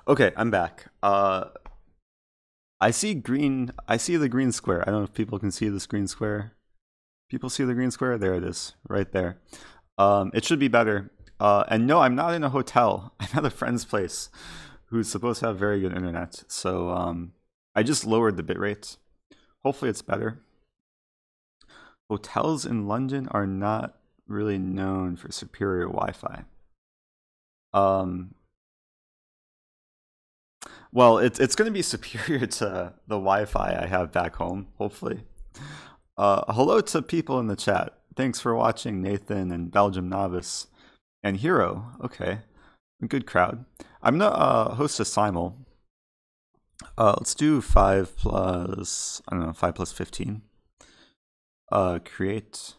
Okay, I'm back. I see green. I see the green square. I don't know if people can see this green square. People see the green square? There it is, right there. It should be better. And no, I'm not in a hotel. I'm at a friend's place who's supposed to have very good internet. So I just lowered the bitrate. Hopefully it's better. Hotels in London are not really known for superior Wi-Fi. Um, well, it's going to be superior to the Wi-Fi I have back home, hopefully. Hello to people in the chat. Thanks for watching, Nathan and Belgium Novice and Hero. Okay, good crowd. I'm gonna host a simul. Let's do 5 plus, I don't know, 5 plus 15. Create.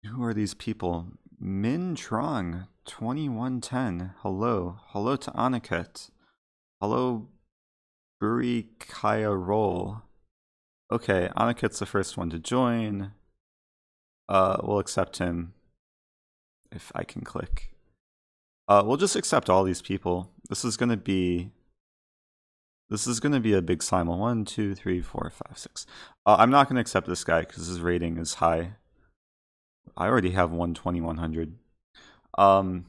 Who are these people? Min Trong, 2110. Hello. Hello to Aniket. Hello, Buri Kaya Roll. Okay, Aniket's the first one to join. We'll accept him if I can click. We'll just accept all these people. This is gonna be a big simul. 1, 2, 3, 4, 5, 6. I'm not gonna accept this guy because his rating is high. I already have 120-100. The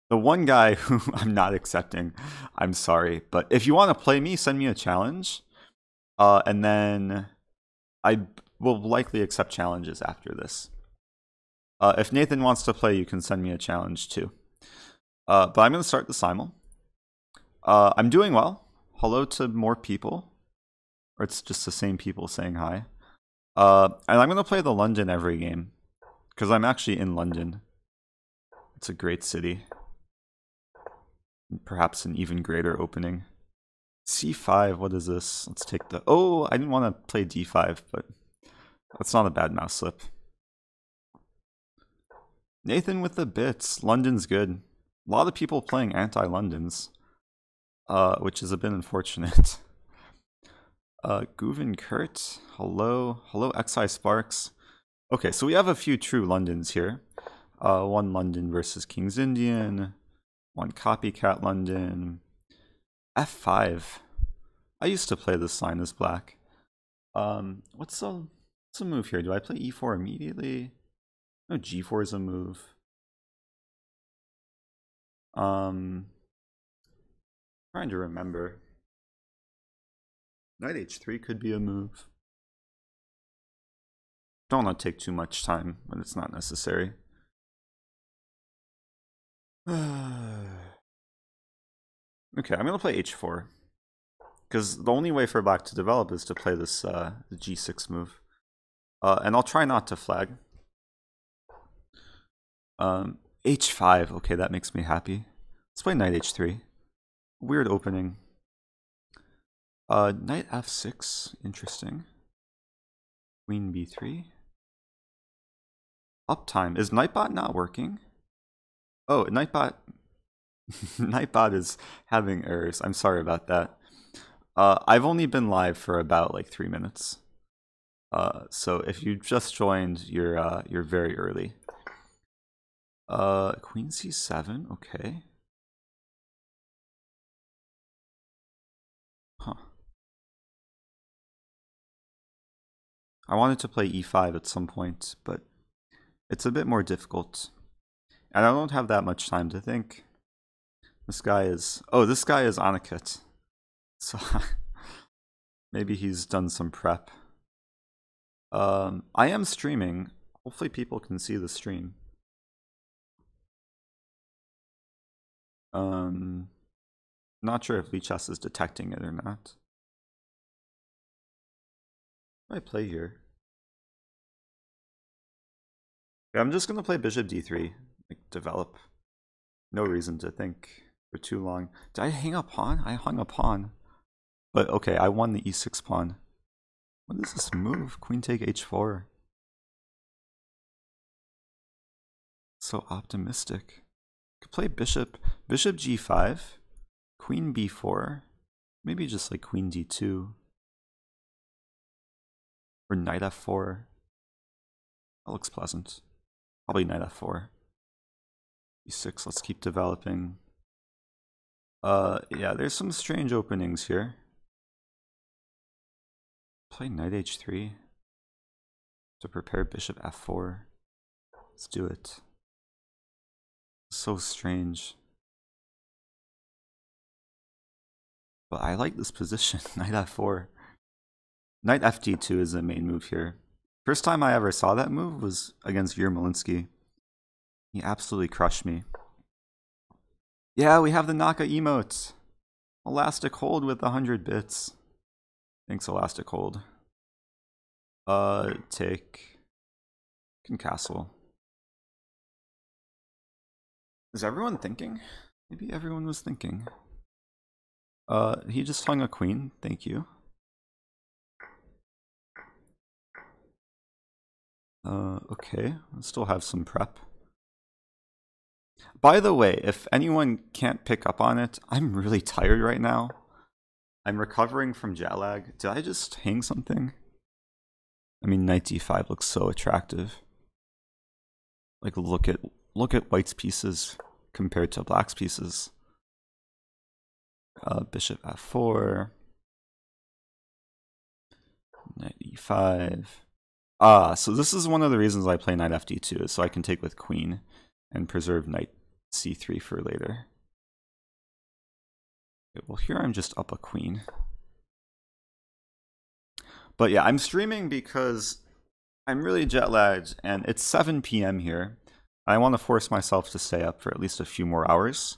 one guy who I'm not accepting, I'm sorry, but if you want to play me, send me a challenge, and then I will likely accept challenges after this. If Nathan wants to play, you can send me a challenge too. But I'm going to start the simul. I'm doing well. Hello to more people, or it's just the same people saying hi. And I'm going to play the London every game, because I'm actually in London. It's a great city. Perhaps an even greater opening. C5, what is this? Let's take the... Oh, I didn't want to play D5, but that's not a bad mouse slip. Nathan with the bits. London's good. A lot of people playing anti-Londons, which is a bit unfortunate. Guvin Kurt, hello. Hello, XI Sparks. Okay, so we have a few true Londons here. One London versus King's Indian. One Copycat London. F5. I used to play this sign as black. What's the move here? Do I play E4 immediately? No, G4 is a move. Trying to remember. Knight H3 could be a move. Don't want to take too much time when it's not necessary. Okay, I'm gonna play H4 because the only way for black to develop is to play this the G6 move, and I'll try not to flag. H5. Okay, that makes me happy. Let's play Knight H3. Weird opening. Knight F6. Interesting. Queen B3. Uptime. Is Nightbot not working? Oh, Nightbot. Nightbot is having errors. I'm sorry about that. I've only been live for about like 3 minutes. So if you just joined, you're very early. Queen C7. Okay. Huh. I wanted to play E5 at some point, but it's a bit more difficult. And I don't have that much time to think. This guy is... Oh, this guy is Aniket. So maybe he's done some prep. I am streaming. Hopefully people can see the stream. Not sure if Lichess is detecting it or not. What do I play here? Yeah, I'm just gonna play Bishop D3. Like, develop. No reason to think for too long. Did I hang a pawn? I hung a pawn. But okay, I won the E6 pawn. What is this move? Queen take H4. So optimistic. Could play bishop G5, Queen B4, maybe just like Queen D2, or Knight F4. That looks pleasant. Probably Knight F4. E6, let's keep developing. Yeah, there's some strange openings here. Play knight h3 to prepare bishop f4. Let's do it. So strange. But I like this position. Knight f4. Knight fd2 is the main move here. First time I ever saw that move was against Yermolinsky. He absolutely crushed me. Yeah, we have the Naka emote. Elastic hold with 100 bits. Thanks, Elastic hold. Take. Can castle. Is everyone thinking? Maybe everyone was thinking. He just hung a queen. Thank you. Okay. I still have some prep. By the way, if anyone can't pick up on it, I'm really tired right now. I'm recovering from jet lag. Did I just hang something? I mean, knight d5 looks so attractive. Like, look at white's pieces compared to black's pieces. Bishop f4. Knight e5. So this is one of the reasons I play knight fd2, is so I can take with queen and preserve knight c3 for later. Okay, well, here I'm just up a queen. But yeah, I'm streaming because I'm really jet lagged, and it's 7 p.m. here. I want to force myself to stay up for at least a few more hours.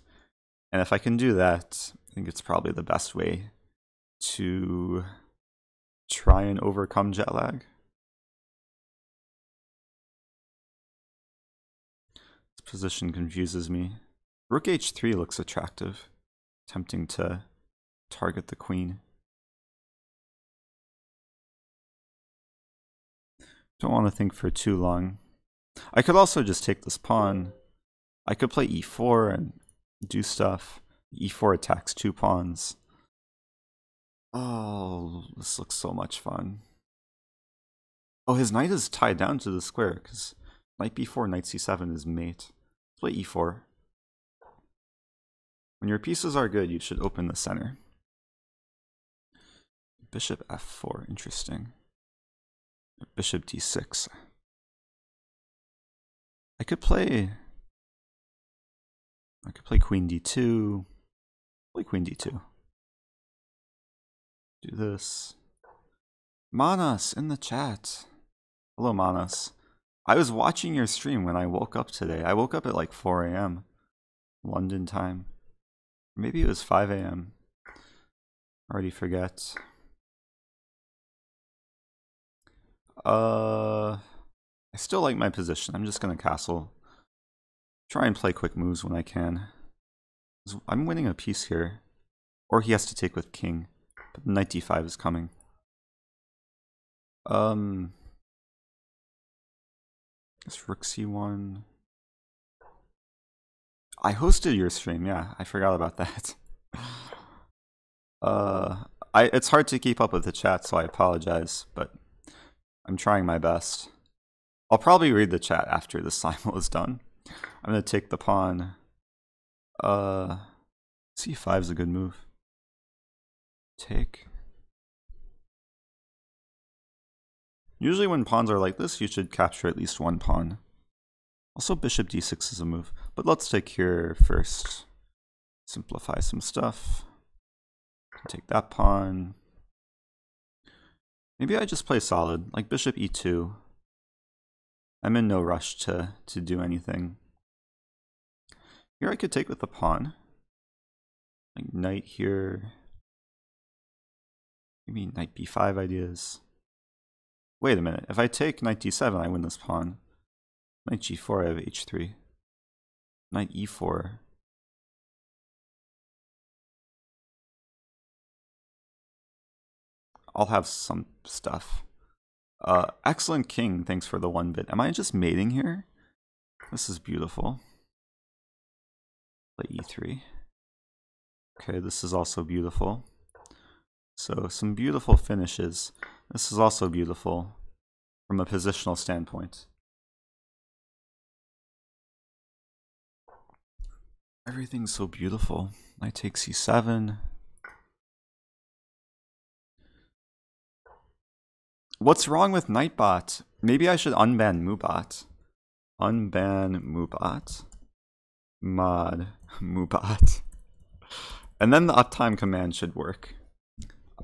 And if I can do that, I think it's probably the best way to try and overcome jet lag. This position confuses me. Rook h3 looks attractive. Tempting to target the queen. Don't want to think for too long. I could also just take this pawn. I could play e4 and do stuff. e4 attacks 2 pawns. Oh, this looks so much fun. Oh, his knight is tied down to the square because knight b4, knight c7 is mate. Let's play e4. When your pieces are good, you should open the center. Bishop f4, interesting. Bishop d6. I could play queen d2. Play queen d2. Do this. Manas in the chat. Hello, Manas. I was watching your stream when I woke up today. I woke up at like 4 a.m. London time. Maybe it was 5 a.m. Already forget. I still like my position. I'm just gonna castle. Try and play quick moves when I can. I'm winning a piece here. Or he has to take with king. But knight d5 is coming. It's rook c1. I hosted your stream, yeah. I forgot about that. It's hard to keep up with the chat, so I apologize, but I'm trying my best. I'll probably read the chat after the simul is done. I'm gonna take the pawn. c5 is a good move. Take. Usually when pawns are like this, you should capture at least one pawn. Also, bishop d6 is a move, but let's take here first. Simplify some stuff. Take that pawn. Maybe I just play solid, like bishop e2. I'm in no rush to do anything. Here I could take with the pawn. Like knight here. Maybe knight b5 ideas. Wait a minute, if I take knight d7, I win this pawn. Knight g4, I have h3. Knight e4. I'll have some stuff. Excellent king, thanks for the 1 bit. Am I just mating here? This is beautiful. Play e3. Okay, this is also beautiful. So some beautiful finishes. This is also beautiful from a positional standpoint. Everything's so beautiful. Knight takes c7. What's wrong with Nightbot? Maybe I should unban Moobot. Unban Moobot. Mod Moobot. And then the uptime command should work.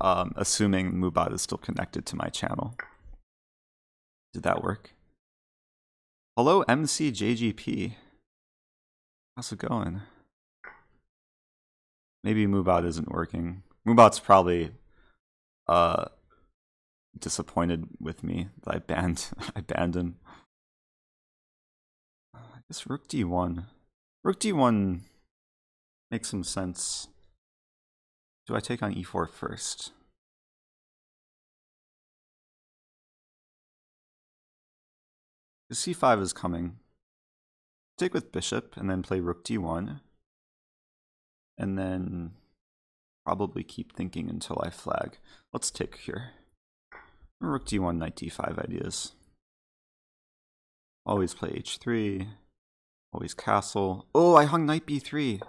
Assuming Moobot is still connected to my channel. Did that work? Hello, MCJGP. How's it going? Maybe Moobot isn't working. Moobot's probably disappointed with me that I banned him. I guess Rook D1. Rook D1 makes some sense. Do I take on E4 first? The C5 is coming. Take with bishop and then play Rook D1. And then probably keep thinking until I flag. Let's take here. Rook D1, Knight D5 ideas. Always play H3. Always castle. Oh, I hung Knight B3.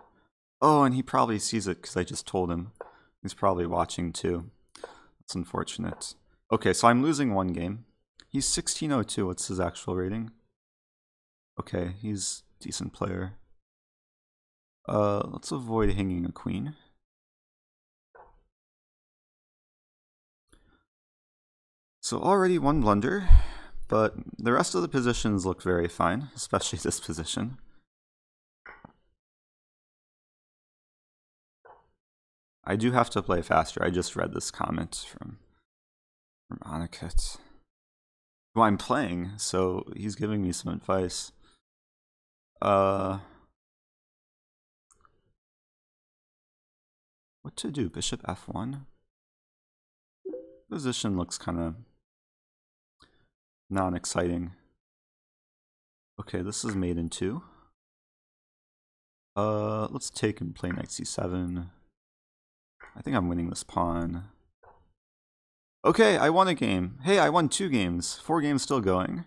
Oh, and he probably sees it because I just told him. He's probably watching too. That's unfortunate. Okay, so I'm losing one game. He's 1602. What's his actual rating? Okay, he's a decent player. Let's avoid hanging a queen. So already one blunder, but the rest of the positions look very fine, especially this position. I do have to play faster. I just read this comment from Aniket, who I'm playing, so he's giving me some advice. What to do? Bishop F1? Position looks kind of non-exciting. Okay, this is mate in 2. Let's take and play Knight C7. I think I'm winning this pawn. Okay, I won a game. Hey, I won 2 games. 4 games still going.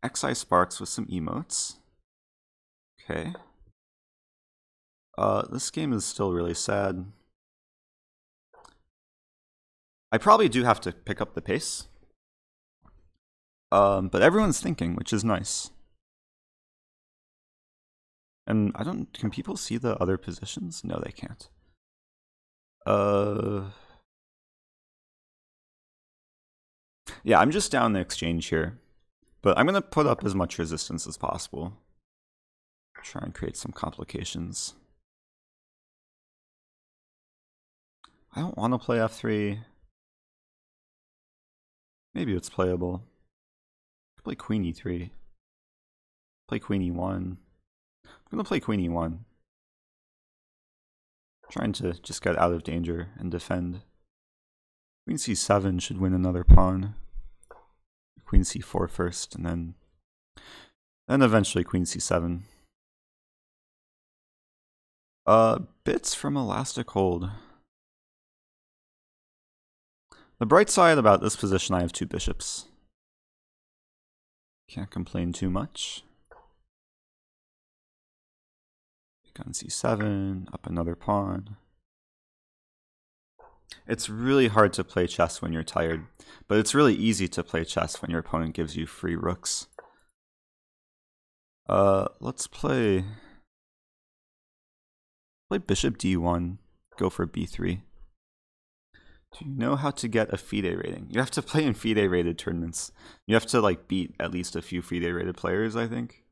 XI Sparks with some emotes. Okay. This game is still really sad. I probably do have to pick up the pace. But everyone's thinking, which is nice. And can people see the other positions? No, they can't. Yeah, I'm just down the exchange here. But I'm gonna put up as much resistance as possible. Try and create some complications. I don't want to play F3. Maybe it's playable. Play Queen E3. Play Queen E1. I'm gonna play Queen E1. Trying to just get out of danger and defend. Queen C7 should win another pawn. Queen C4 first, and then eventually Queen C7. Bits from Elastic Hold. The bright side about this position, I have 2 bishops. Can't complain too much. Gun C7, up another pawn. It's really hard to play chess when you're tired, but it's really easy to play chess when your opponent gives you free rooks. Let's play bishop D1, go for B3. Do you know how to get a FIDE rating? You have to play in FIDE rated tournaments. You have to like beat at least a few FIDE rated players, I think.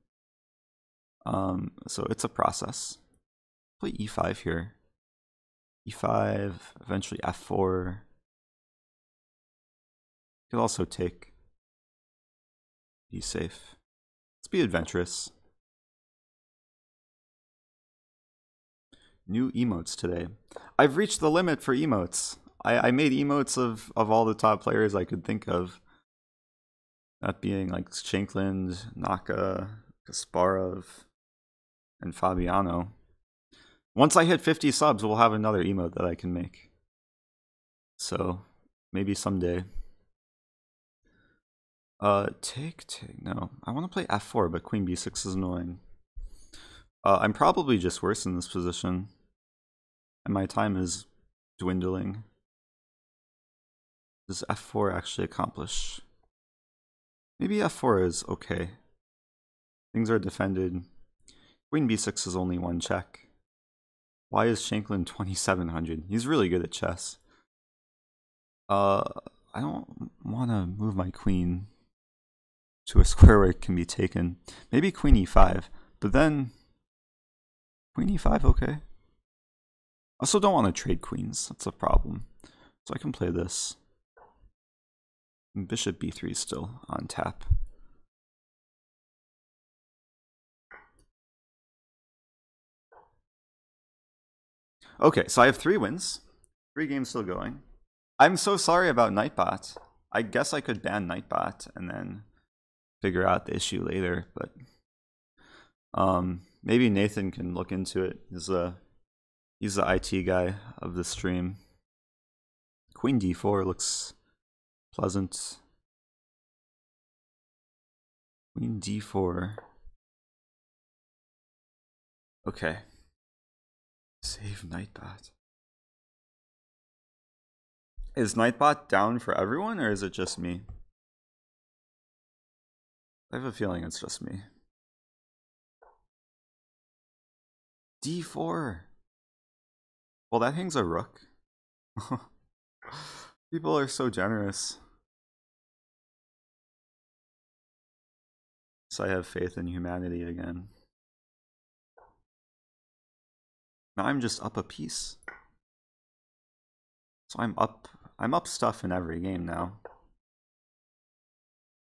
So it's a process. Play E5 here. E5, eventually F4. You could also take. Be safe. Let's be adventurous. New emotes today. I've reached the limit for emotes. I made emotes of all the top players I could think of. That being like Shankland, Naka, Kasparov, and Fabiano. Once I hit 50 subs, we'll have another emote that I can make. So, maybe someday. Take. No. I want to play F4, but Queen B6 is annoying. I'm probably just worse in this position, and my time is dwindling. Does f4 actually accomplish? Maybe f4 is okay. Things are defended. Queen b6 is only one check. Why is Shanklin 2700? He's really good at chess. I don't want to move my queen to a square where it can be taken. Maybe queen e5, but then queen e5, okay. I also don't want to trade queens, that's a problem. So I can play this. Bishop b3 is still on tap. Okay, so I have 3 wins. 3 games still going. I'm so sorry about Nightbot. I guess I could ban Nightbot and then figure out the issue later, but maybe Nathan can look into it. He's the IT guy of the stream. Queen d4 looks pleasant. Queen d4. Okay. Save Nightbot. Is Nightbot down for everyone, or is it just me? I have a feeling it's just me. d4. Well, that hangs a rook. People are so generous. So I have faith in humanity again. Now I'm just up a piece. So I'm up stuff in every game now.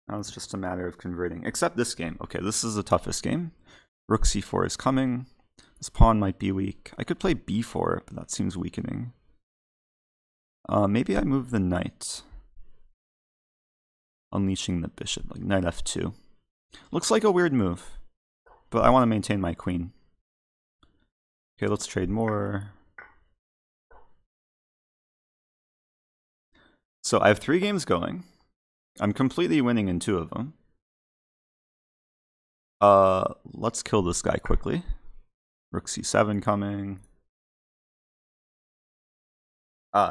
Now it's just a matter of converting. Except this game. Okay, this is the toughest game. Rook c4 is coming. This pawn might be weak. I could play b4, but that seems weakening. Maybe I move the knight. Unleashing the bishop, like knight f2. Looks like a weird move, but I want to maintain my queen. Okay, let's trade more. So I have 3 games going. I'm completely winning in 2 of them. Let's kill this guy quickly. Rook c7 coming.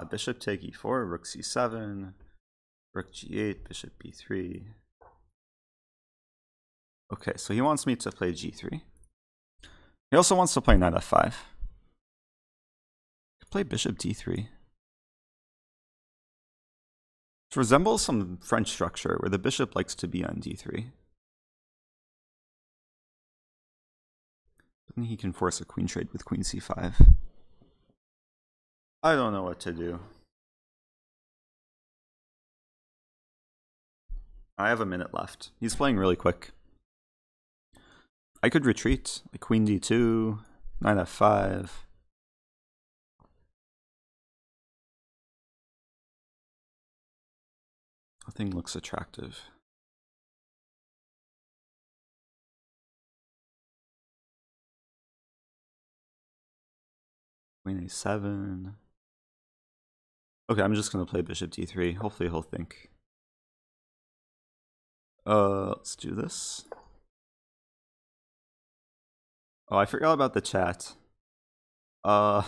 Bishop take e4, rook c7, rook g8, bishop b3. Okay, so he wants me to play g3. He also wants to play knight f5. Play bishop d3. It resembles some French structure where the bishop likes to be on d3. But then he can force a queen trade with queen c5. I don't know what to do. I have a minute left. He's playing really quick. I could retreat, like queen d2, knight f5. Nothing looks attractive. Queen a7. Okay, I'm just gonna play bishop d3. Hopefully he'll think. Let's do this. Oh, I forgot about the chat. Yeah,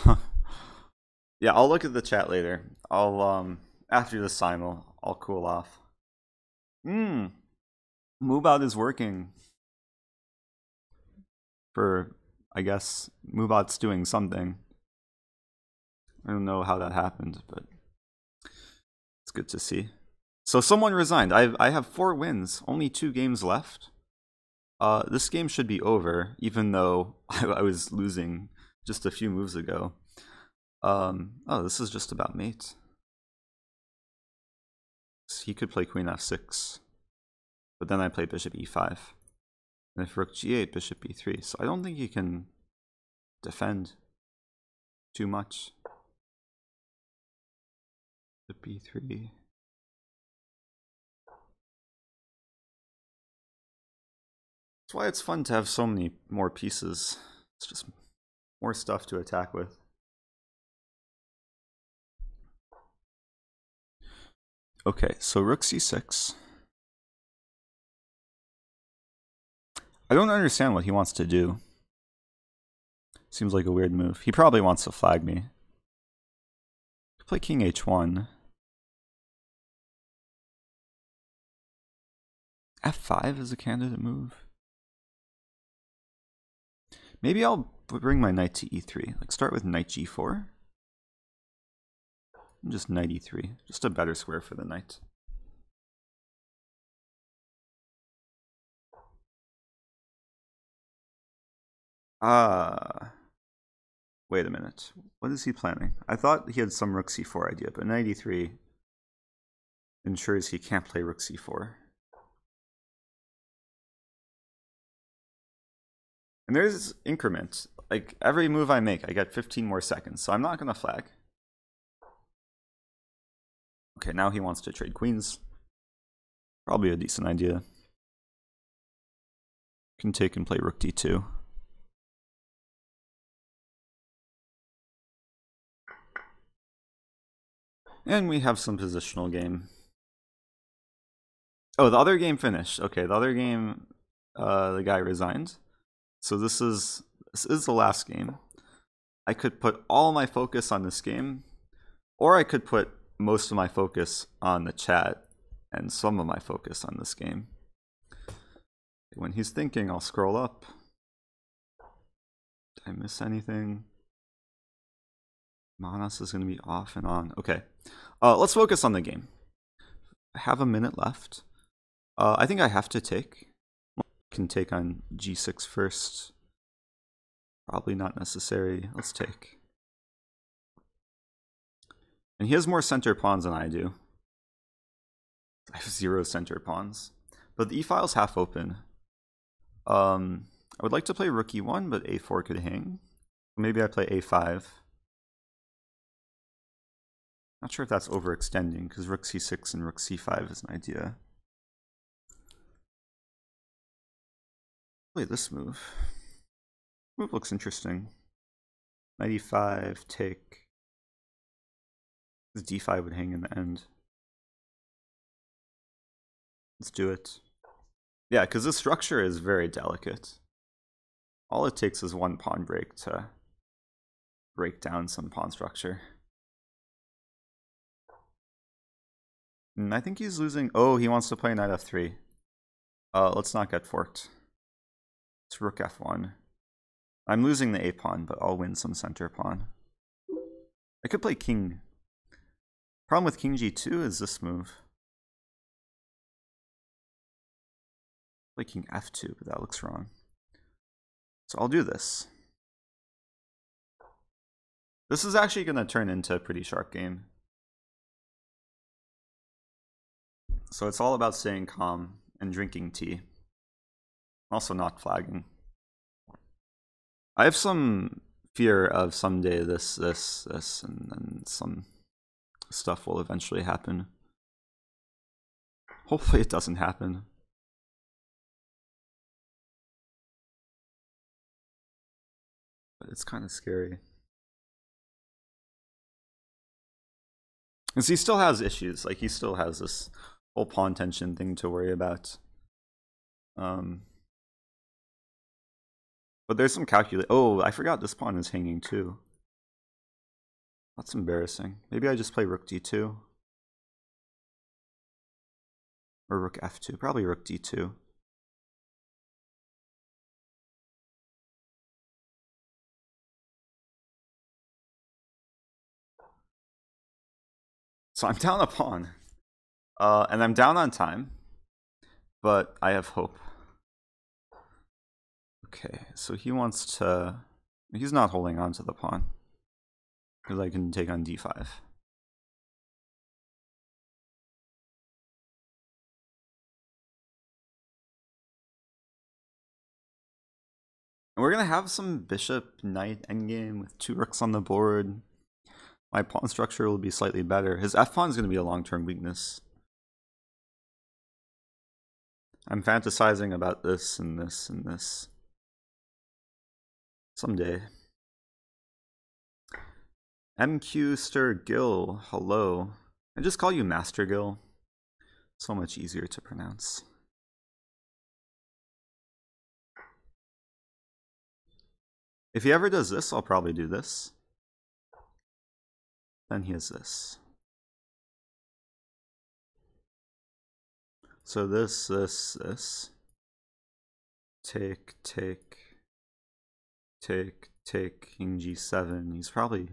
I'll look at the chat later. I'll after the simul, I'll cool off. Move out is working. For, I guess, Moveout's doing something. I don't know how that happened, but it's good to see. So someone resigned. I have 4 wins, only 2 games left. This game should be over, even though I was losing just a few moves ago. Oh, this is just about mate. So he could play queen f6, but then I play bishop e5. And if rook g8, bishop b3. So I don't think he can defend too much. Bishop b3. That's why it's fun to have so many more pieces. It's just more stuff to attack with. Okay, so rook c6. I don't understand what he wants to do. Seems like a weird move. He probably wants to flag me. Play king h1. f5 is a candidate move. Maybe I'll bring my knight to e3. Like start with knight g4. And just knight e3. Just a better square for the knight. Wait a minute. What is he planning? I thought he had some rook c4 idea, but knight e3 ensures he can't play rook c4. And there's increment. Like every move I make, I get 15 more seconds, so I'm not gonna flag. Okay, now he wants to trade queens. Probably a decent idea. Can take and play rook d2. And we have some positional game. Oh, the other game finished. Okay, the other game, the guy resigned. So this is the last game. I could put all my focus on this game, or I could put most of my focus on the chat and some of my focus on this game. When he's thinking, I'll scroll up. Did I miss anything? Manas is going to be off and on. Okay, let's focus on the game. I have a minute left. I think I have to take. I can take on g6 first. Probably not necessary. Let's take. And he has more center pawns than I do. I have 0 center pawns. But the e-file's half open. I would like to play rook e1, but a4 could hang. Maybe I play a5. Not sure if that's overextending, because rook c6 and rook c5 is an idea. Play this move. Move looks interesting. Knight e5, take. This d5 would hang in the end. Let's do it. Yeah, because this structure is very delicate. All it takes is one pawn break to break down some pawn structure. And I think he's losing. Oh, he wants to play knight f3. Let's not get forked. It's rook f1. I'm losing the a pawn, but I'll win some center pawn. I could play king. Problem with king g2 is this move. Play king f2, but that looks wrong. So I'll do this. This is actually going to turn into a pretty sharp game. So it's all about staying calm and drinking tea. Also not flagging. I have some fear of someday this, and some stuff will eventually happen. Hopefully it doesn't happen. But it's kind of scary. Because he still has issues. Like, he still has this whole pawn tension thing to worry about. But there's some calculate. Oh, I forgot this pawn is hanging too. That's embarrassing. Maybe I just play rook d2. Or rook f2. Probably rook d2. So I'm down a pawn. And I'm down on time. But I have hope. Okay, so he wants to... He's not holding on to the pawn. Because I can take on d5. And we're going to have some bishop knight endgame with 2 rooks on the board. My pawn structure will be slightly better. His f-pawn is going to be a long-term weakness. I'm fantasizing about this and this and this. Someday. MQ Stir Gill, hello. I just call you Master Gill. So much easier to pronounce. If he ever does this, I'll probably do this. Then he has this. So this. Take, king g7. He's probably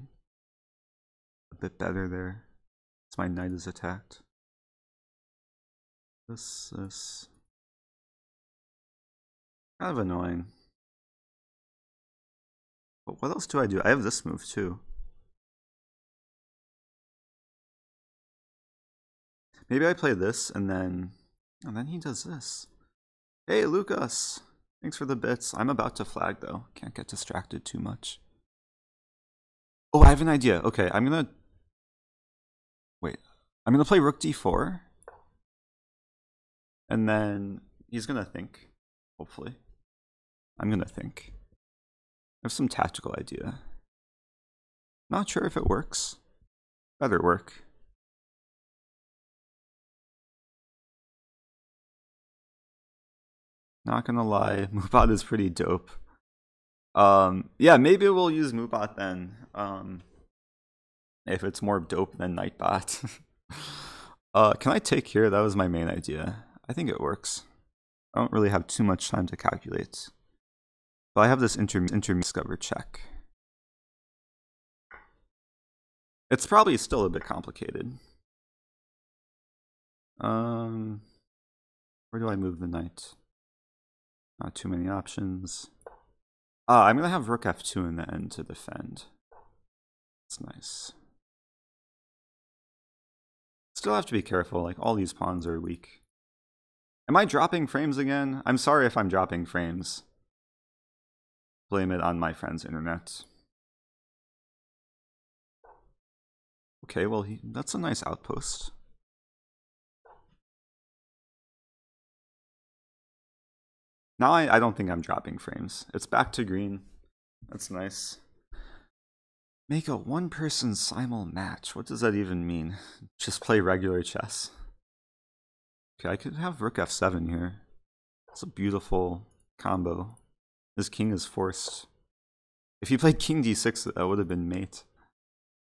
a bit better there. So my knight is attacked. This. Kind of annoying. But what else do I do? I have this move too. Maybe I play this and then he does this. Hey, Lucas! Thanks for the bits. I'm about to flag though. Can't get distracted too much. Oh, I have an idea. Okay, I'm gonna play rook d4. And then he's gonna think, hopefully. I'm gonna think. I have some tactical idea. Not sure if it works. Better work. Not gonna lie, Moobot is pretty dope. Yeah, maybe we'll use Moobot then. If it's more dope than Nightbot. Can I take here? That was my main idea. I think it works. I don't really have too much time to calculate. But I have this intermediate discover check. It's probably still a bit complicated. Where do I move the knight? Not too many options. I'm gonna have rook f2 in the end to defend. That's nice. Still have to be careful, like all these pawns are weak. Am I dropping frames again? I'm sorry if I'm dropping frames. Blame it on my friend's internet. Okay, well, that's a nice outpost. Now I don't think I'm dropping frames. It's back to green. That's nice. Make a one-person simul match. What does that even mean? Just play regular chess. Okay, I could have rook f7 here. It's a beautiful combo. This king is forced. If he played king d6, that would have been mate.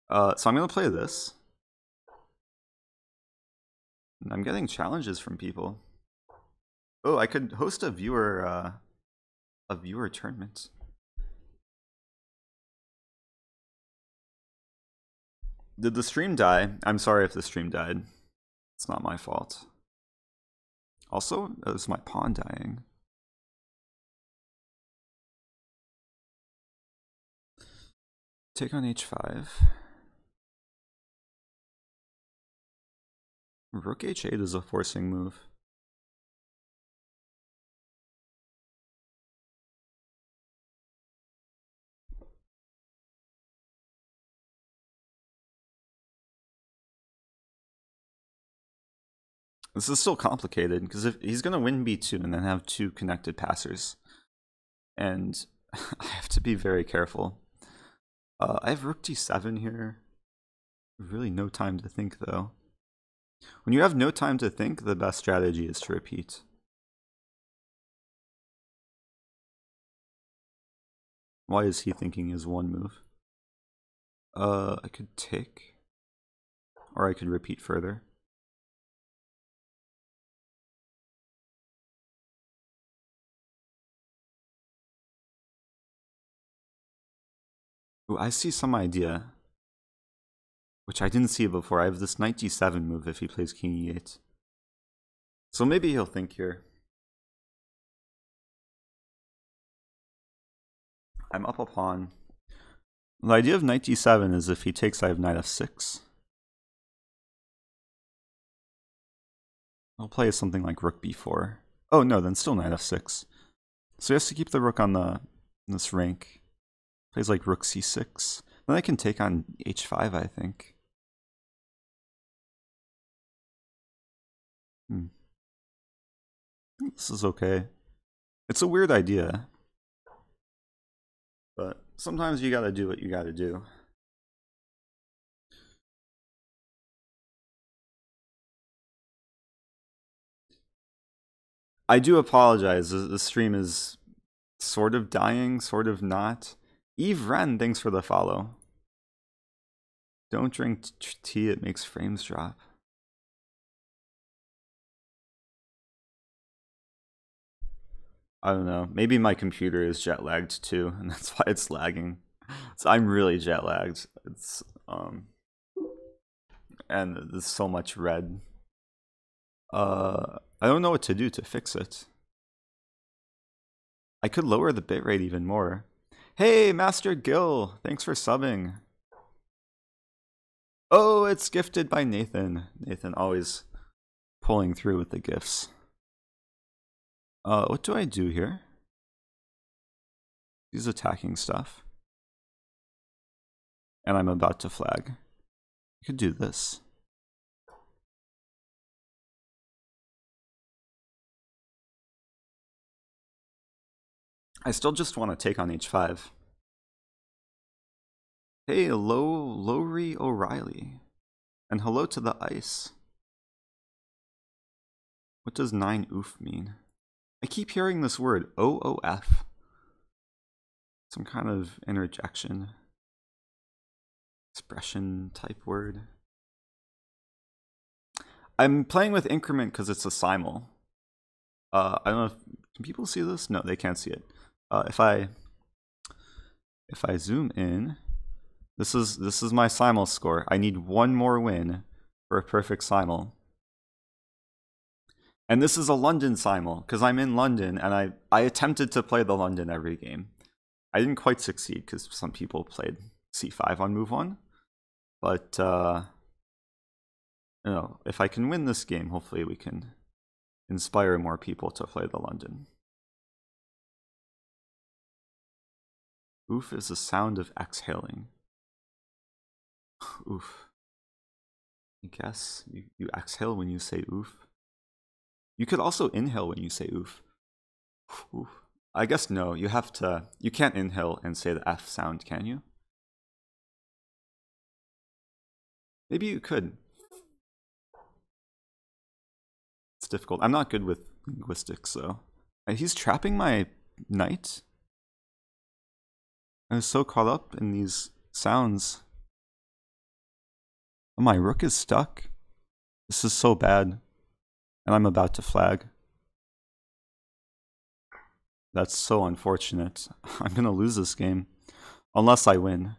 So I'm gonna play this. And I'm getting challenges from people. Oh, I could host a viewer tournament. Did the stream die? I'm sorry if the stream died. It's not my fault. Also, it was my pawn dying. Take on h5. Rook h8 is a forcing move. This is still complicated because if he's gonna win b2 and then have two connected passers, and I have to be very careful. I have rook d7 here. Really no time to think though. When you have no time to think, the best strategy is to repeat. Why is he thinking his one move? I could take, or I could repeat further. Ooh, I see some idea, which I didn't see before. I have this knight d7 move if he plays king e8. So maybe he'll think here. I'm up a pawn. The idea of knight d7 is if he takes, I have knight f6. I'll play something like rook b4. Oh no, then still knight f6. So he has to keep the rook on this rank. Plays like rook c6. Then I can take on h5, I think. This is okay. It's a weird idea. But sometimes you gotta do what you gotta do. I do apologize. The stream is sort of dying, sort of not. Eve Wren, thanks for the follow. Don't drink tea, it makes frames drop. I don't know. Maybe my computer is jet lagged too, and that's why it's lagging. So I'm really jet lagged. It's and there's so much red. I don't know what to do to fix it. I could lower the bitrate even more. Hey, Master Gil, thanks for subbing. Oh, it's gifted by Nathan. Nathan always pulling through with the gifts. What do I do here? He's attacking stuff. And I'm about to flag. I could do this. I still just want to take on h5. Hey, Lowry O'Reilly. And hello to the ice. What does 9 oof mean? I keep hearing this word, OOF. Some kind of interjection. Expression type word. I'm playing with increment because it's a simul. I don't know if, can people see this? No, they can't see it. If I zoom in, this is my simul score. I need one more win for a perfect simul. And this is a London simul, because I'm in London, and I attempted to play the London every game. I didn't quite succeed, because some people played c5 on move 1. But, you know, if I can win this game, hopefully we can inspire more people to play the London. Oof is the sound of exhaling. Oof. I guess you exhale when you say oof. You could also inhale when you say oof. Oof. I guess no, you can't inhale and say the F sound, can you? Maybe you could. It's difficult. I'm not good with linguistics, though. He's trapping my knight? I was so caught up in these sounds. Oh, my rook is stuck. This is so bad. And I'm about to flag. That's so unfortunate. I'm gonna lose this game. Unless I win.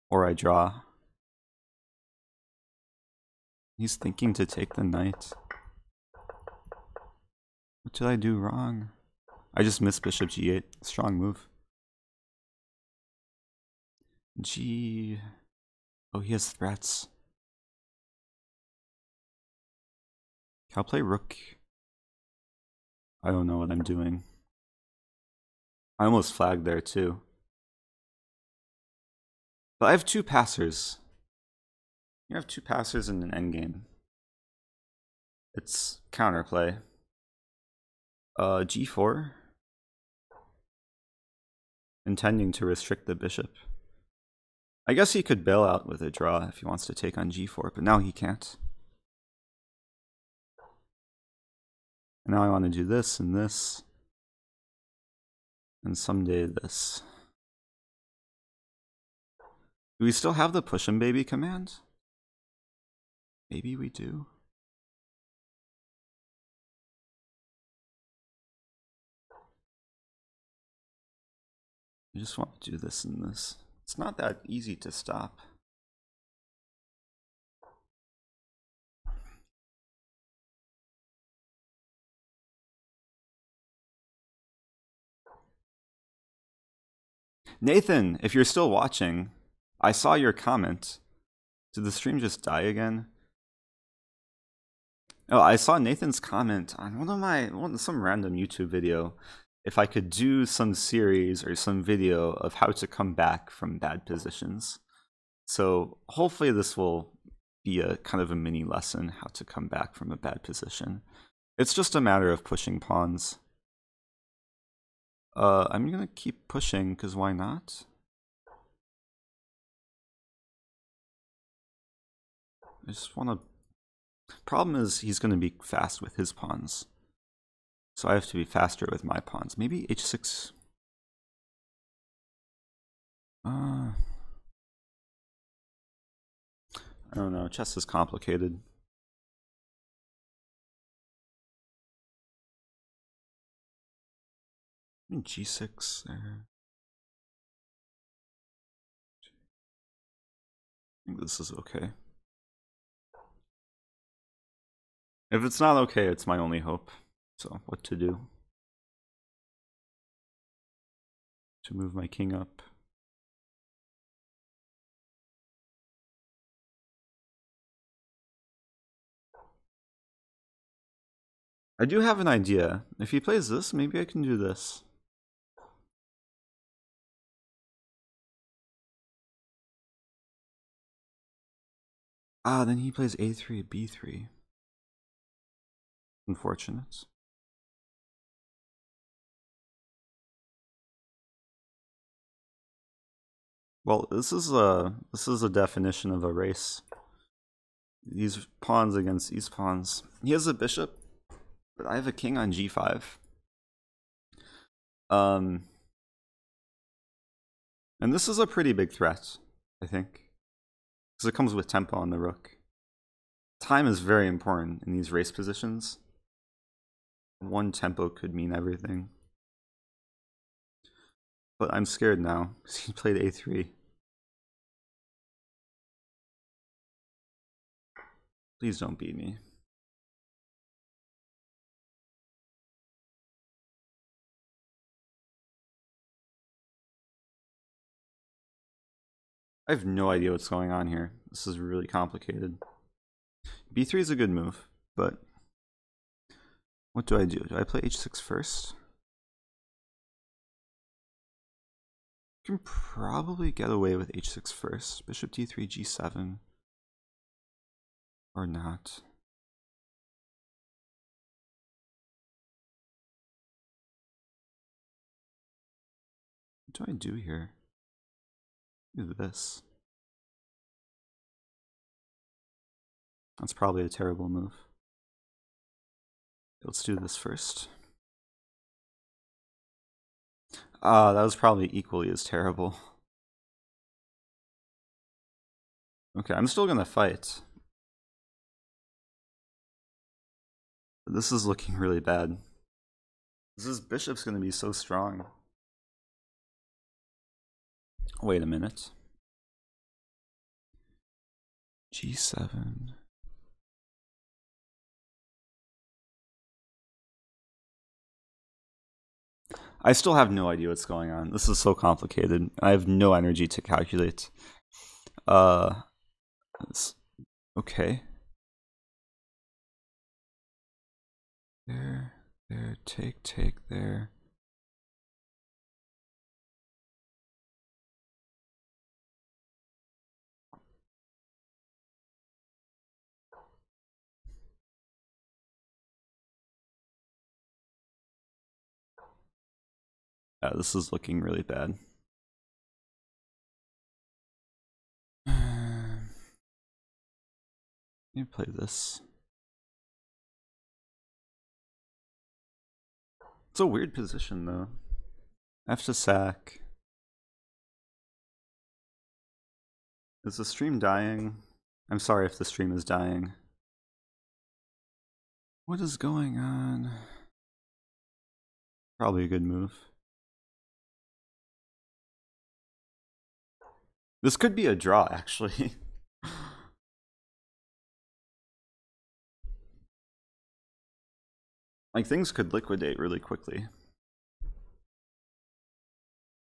Or I draw. He's thinking to take the knight. What did I do wrong? I just missed bishop g8. Strong move. G... Oh, he has threats. I'll play rook. I don't know what I'm doing. I almost flagged there too. But I have 2 passers. You have 2 passers in an endgame. It's counterplay. G4. Intending to restrict the bishop. I guess he could bail out with a draw if he wants to take on G4, but now he can't. And now I want to do this and this. And someday this. Do we still have the push him baby command? Maybe we do. I just want to do this and this. It's not that easy to stop. Nathan, if you're still watching, I saw your comment. Did the stream just die again? Oh, I saw Nathan's comment on some random YouTube video. If I could do some series or some video of how to come back from bad positions. So hopefully this will be a kind of a mini lesson how to come back from a bad position. It's just a matter of pushing pawns. I'm gonna keep pushing because why not? I just want to. Problem is he's gonna be fast with his pawns. So I have to be faster with my pawns. Maybe h6. I don't know. Chess is complicated. G6 there. I think this is okay. If it's not okay, it's my only hope. So, what to do? To move my king up. I do have an idea. If he plays this, maybe I can do this. Ah, then he plays a3, b3. Unfortunate. Well, this is a definition of a race. These pawns against these pawns. He has a bishop, but I have a king on g5. And this is a pretty big threat, I think, because it comes with tempo on the rook. Time is very important in these race positions. One tempo could mean everything. But I'm scared now, because he played a3. Please don't beat me. I have no idea what's going on here. This is really complicated. b3 is a good move, but what do I do? Do I play h6 first? I can probably get away with h6 first. Bishop d3, g7. Or not. What do I do here? Do this. That's probably a terrible move. Let's do this first. Ah, that was probably equally as terrible. Okay, I'm still gonna fight. But this is looking really bad. This bishop's gonna be so strong. Wait a minute. G7. I still have no idea what's going on. This is so complicated. I have no energy to calculate. Okay. There, take, there. Yeah, this is looking really bad. Let me play this. It's a weird position though. I have to sack. Is the stream dying? I'm sorry if the stream is dying. What is going on? Probably a good move. This could be a draw, actually. Like, things could liquidate really quickly.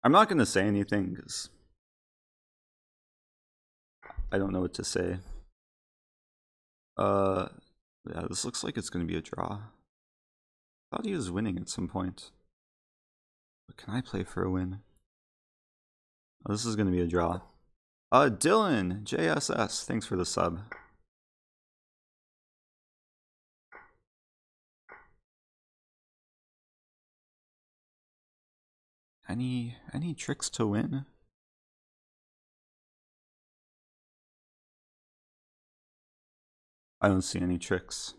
I'm not going to say anything because I don't know what to say. Yeah, this looks like it's going to be a draw. I thought he was winning at some point. What can I play for a win? Oh, this is going to be a draw. Dylan, JSS, thanks for the sub. Any tricks to win? I don't see any tricks.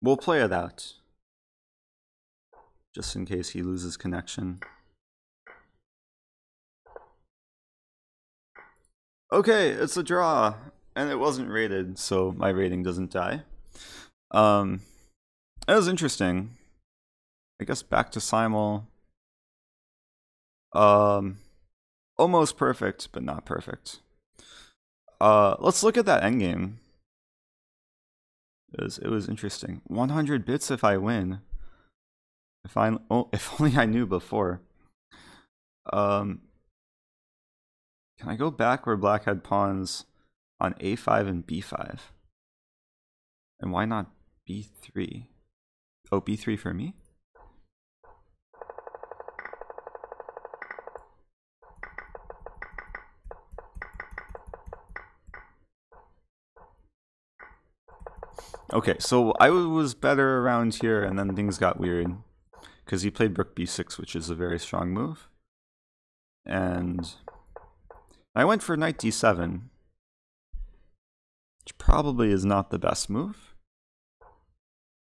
We'll play it out. Just in case he loses connection. Okay, it's a draw, and it wasn't rated, so my rating doesn't die. Um, that was interesting. I guess back to Simul. Um, almost perfect, but not perfect. Let's look at that endgame. It was interesting. 100 bits if I win. If only I knew before. Can I go back where black had pawns on a5 and b5? And why not b3? Oh, b3 for me? Okay, so I was better around here, and then things got weird. Because he played rook b6, which is a very strong move. And I went for knight d7, which probably is not the best move.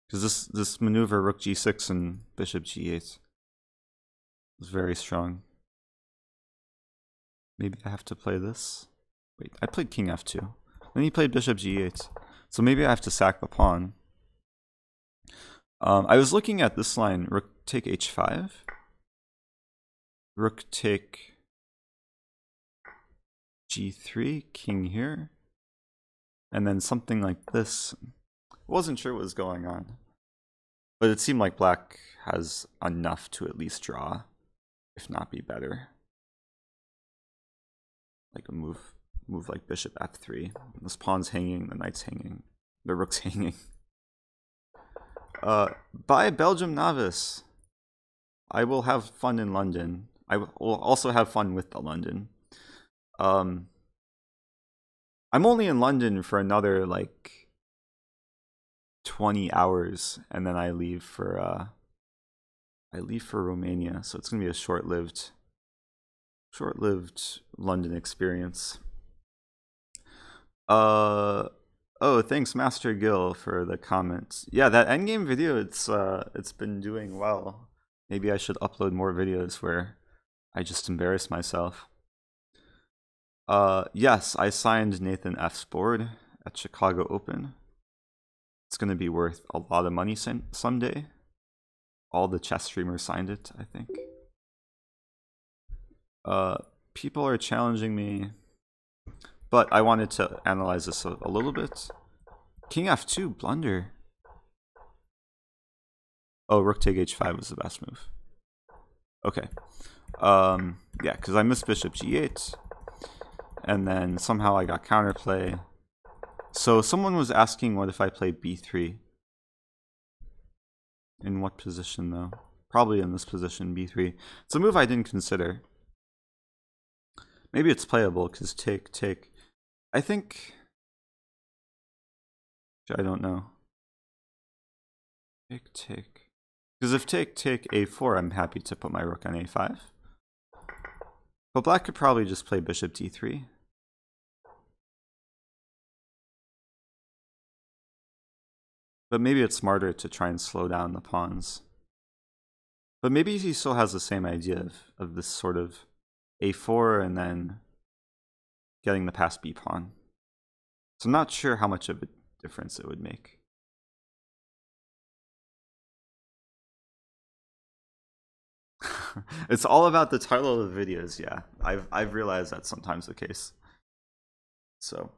Because this maneuver, rook g6 and bishop g8, is very strong. Maybe I have to play this. Wait, I played king f2. Then he played bishop g8. So maybe I have to sack the pawn. I was looking at this line, rook take h5. Rook take g3, king here. And then something like this. Wasn't sure what was going on. But it seemed like black has enough to at least draw, if not be better. Like a move like bishop f3. This pawn's hanging, the knight's hanging, the rook's hanging. Bye Belgium novice. I will have fun in London. I will also have fun with the London. I'm only in London for another like 20 hours, and then I leave for Romania. So it's gonna be a short-lived London experience. Oh, thanks Master Gill for the comments. Yeah, that endgame video, it's been doing well. Maybe I should upload more videos where I just embarrass myself. Yes, I signed Nathan F's board at Chicago Open. It's gonna be worth a lot of money someday. All the chess streamers signed it, I think. People are challenging me, but I wanted to analyze this a little bit. King f2, blunder. Oh, rook take h5 was the best move. Okay. Yeah, because I missed bishop g8, and then somehow I got counterplay. So someone was asking, what if I play b3? In what position, though? Probably in this position, b3. It's a move I didn't consider. Maybe it's playable, because take. I think... I don't know. Take. Because if take a4, I'm happy to put my rook on a5. But black could probably just play bishop d3. But maybe it's smarter to try and slow down the pawns. But maybe he still has the same idea of this sort of a4 and then getting the pass b pawn. So I'm not sure how much of a difference it would make. It's all about the title of the videos, yeah. I've realized that's sometimes the case. So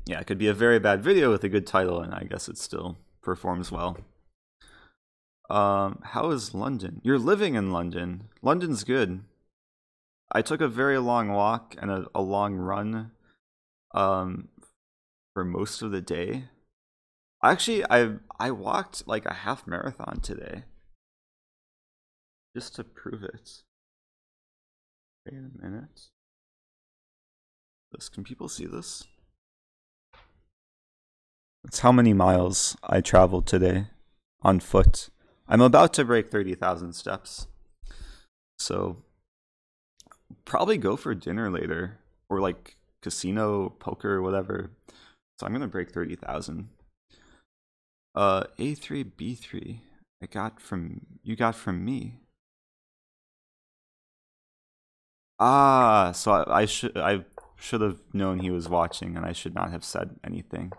yeah, it could be a very bad video with a good title, and I guess it still performs well. How is London? You're living in London. London's good. I took a very long walk and a long run for most of the day. Actually, I walked like a half marathon today. Just to prove it. Wait a minute. Can people see this? That's how many miles I traveled today on foot. I'm about to break 30,000 steps. So probably go for dinner later, or like casino, poker, whatever. So I'm gonna break 30,000. A3, B3. You got from me. Ah, so I should have known he was watching, and I should not have said anything.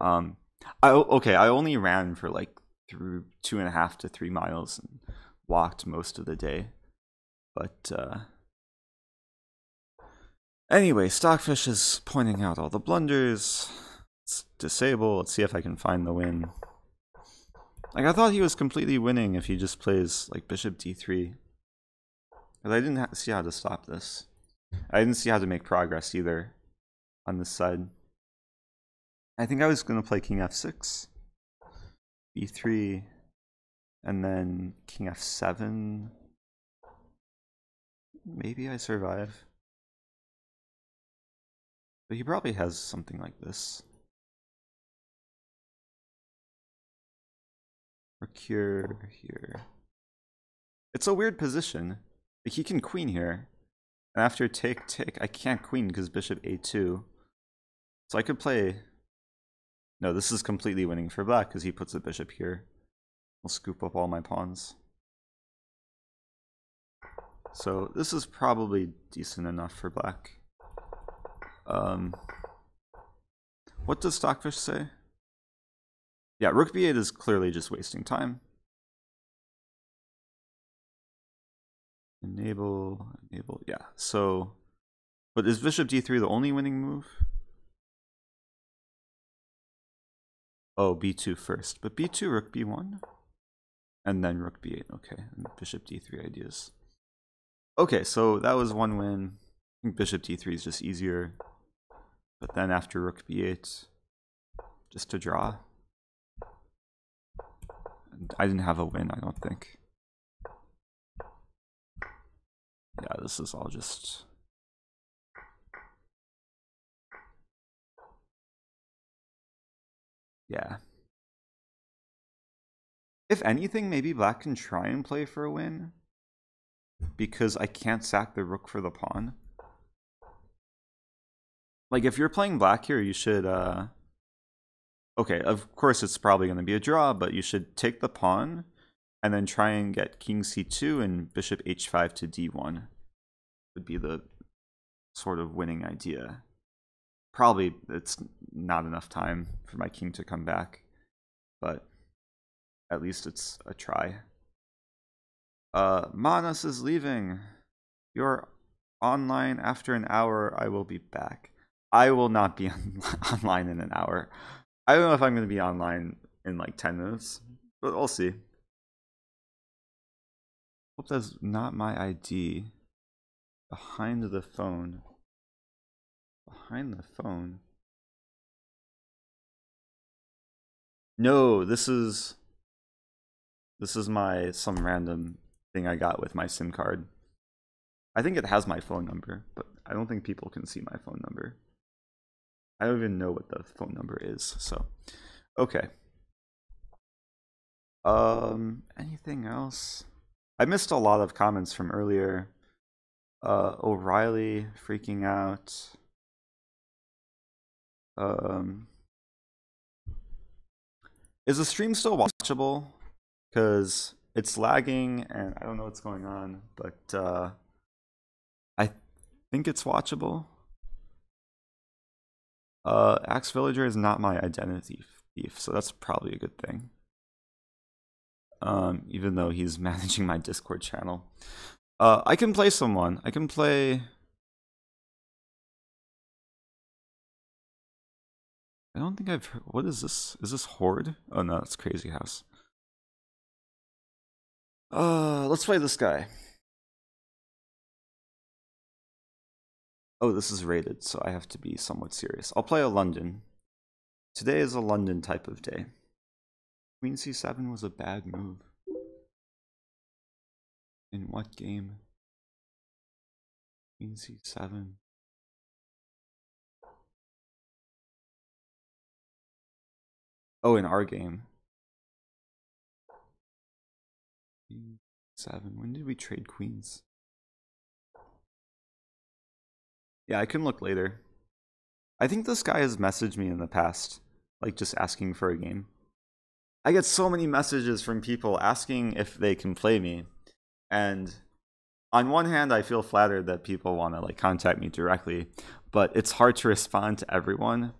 Um, okay. I only ran for like through 2.5 to 3 miles and walked most of the day. But anyway, Stockfish is pointing out all the blunders. Let's disable. Let's see if I can find the win. Like, I thought he was completely winning if he just plays like Bishop D3. But I didn't see how to stop this. I didn't see how to make progress either on this side. I think I was going to play King F6, B3, and then King F7. Maybe I survive. But he probably has something like this. Recure here. It's a weird position. Like, he can queen here. And after take, I can't queen because bishop a2. So I could play... No, this is completely winning for black because he puts the bishop here. I'll scoop up all my pawns. So this is probably decent enough for black. What does Stockfish say? Yeah, rook b8 is clearly just wasting time. Enable, yeah. So, but is bishop d3 the only winning move? Oh, b2 first, but b2, rook b1, and then rook b8. Okay, and bishop d3 ideas. Okay, so that was one win. I think bishop d3 is just easier. But then after rook b8, just to draw. And I didn't have a win, I don't think. Yeah, this is all just... Yeah. If anything, maybe black can try and play for a win. Because I can't sack the rook for the pawn. Like, if you're playing black here, you should... Okay, of course it's probably going to be a draw, but you should take the pawn and then try and get king c2 and bishop h5 to d1. Would be the sort of winning idea. Probably it's not enough time for my king to come back, but at least it's a try. Manas is leaving. You're online after an hour. I will be back. I will not be online in an hour. I don't know if I'm going to be online in like 10 minutes, but we'll see. Hope that's not my ID. Behind the phone. Behind the phone. No, this is my some random thing I got with my SIM card. I think it has my phone number, but I don't think people can see my phone number. I don't even know what the phone number is, so okay. Anything else? I missed a lot of comments from earlier. O'Reilly freaking out. Is the stream still watchable? Because it's lagging and I don't know what's going on, but I think it's watchable. Axe Villager is not my identity thief, so that's probably a good thing. Even though he's managing my Discord channel. I can play someone. I can play... I don't think I've heard... What is this? Is this Horde? Oh no, it's Crazy House. Let's play this guy. Oh, this is rated, so I have to be somewhat serious. I'll play a London. Today is a London type of day. Queen c7 was a bad move. In what game? Queen c7. Oh, in our game. Queen 7. When did we trade queens? Yeah, I can look later. I think this guy has messaged me in the past, like just asking for a game. I get so many messages from people asking if they can play me, and on one hand, I feel flattered that people want to like contact me directly, but it's hard to respond to everyone,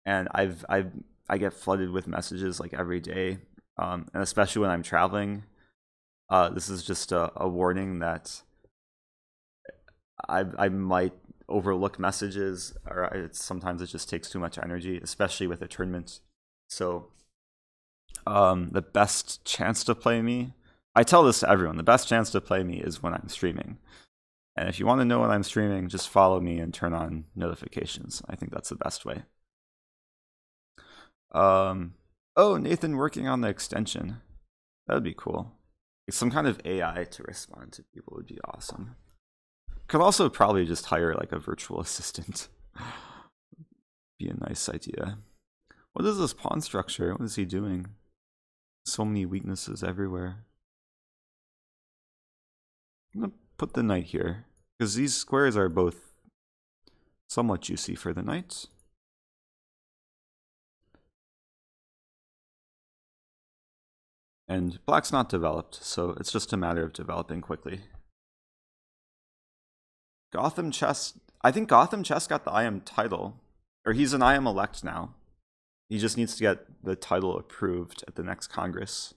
and I get flooded with messages like every day, and especially when I'm traveling. This is just a warning that I might overlook messages, or sometimes it just takes too much energy, especially with a tournament. So the best chance to play me, I tell this to everyone, the best chance to play me is when I'm streaming. And if you want to know when I'm streaming, just follow me and turn on notifications. I think that's the best way. Oh, Nathan working on the extension. That would be cool. Like some kind of AI to respond to people would be awesome. Could also probably just hire like a virtual assistant. Be a nice idea. What is this pawn structure? What is he doing? So many weaknesses everywhere. I'm gonna put the knight here, because these squares are both somewhat juicy for the knight. And black's not developed, so it's just a matter of developing quickly. Gotham Chess, I think Gotham Chess got the IM title, or he's an IM elect now. He just needs to get the title approved at the next Congress,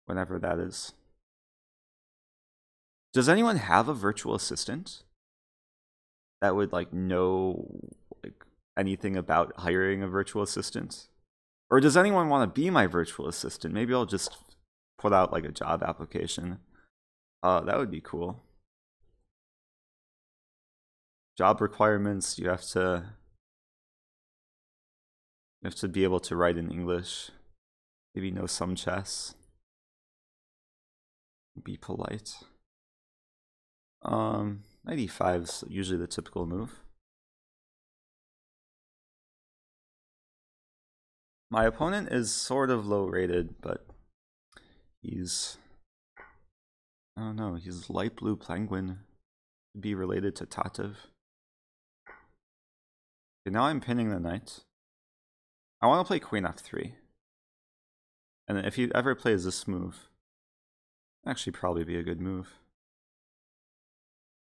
whenever that is. Does anyone have a virtual assistant that would like know like anything about hiring a virtual assistant? Or does anyone want to be my virtual assistant? Maybe I'll just put out like a job application. That would be cool. Job requirements, you have to be able to write in English. Maybe know some chess. Be polite. 95 is usually the typical move. My opponent is sort of low rated, but he's, I don't know, he's light blue penguin. Be related to Tatev. Okay, now I'm pinning the knight. I want to play queen f3. And if he ever plays this move, actually probably be a good move.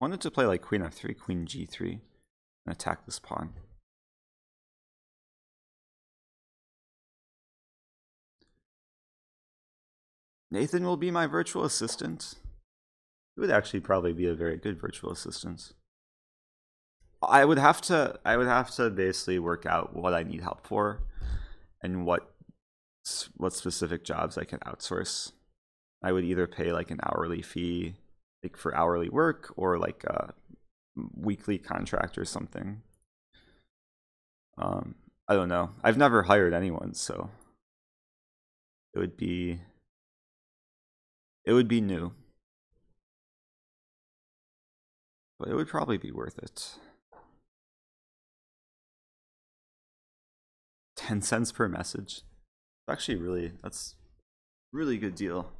I wanted to play like queen f3, queen g3, and attack this pawn. Nathan will be my virtual assistant. It would actually probably be a very good virtual assistant. I would have to basically work out what I need help for and what specific jobs I can outsource. I would either pay like an hourly fee like for hourly work, or like a weekly contract or something. I don't know. I've never hired anyone, so it would be new. But it would probably be worth it. 10 cents per message. Actually, that's really good deal.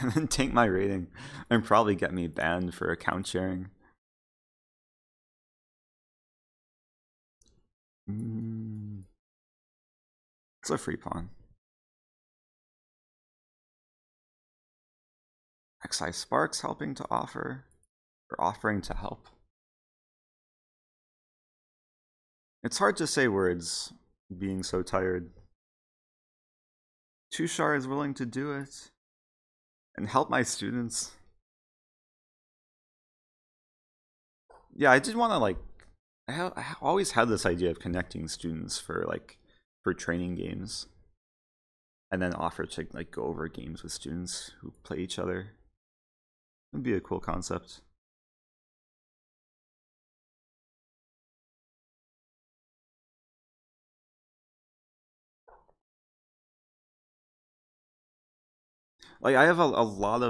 And then tank my rating and probably get me banned for account sharing. It's a free pawn. XI Sparks helping to offer, or offering to help. It's hard to say words being so tired. Tushar is willing to do it and help my students. Yeah, I did want to like, I always had this idea of connecting students for training games, and then offer to like go over games with students who play each other. It'd be a cool concept. Like I have a lot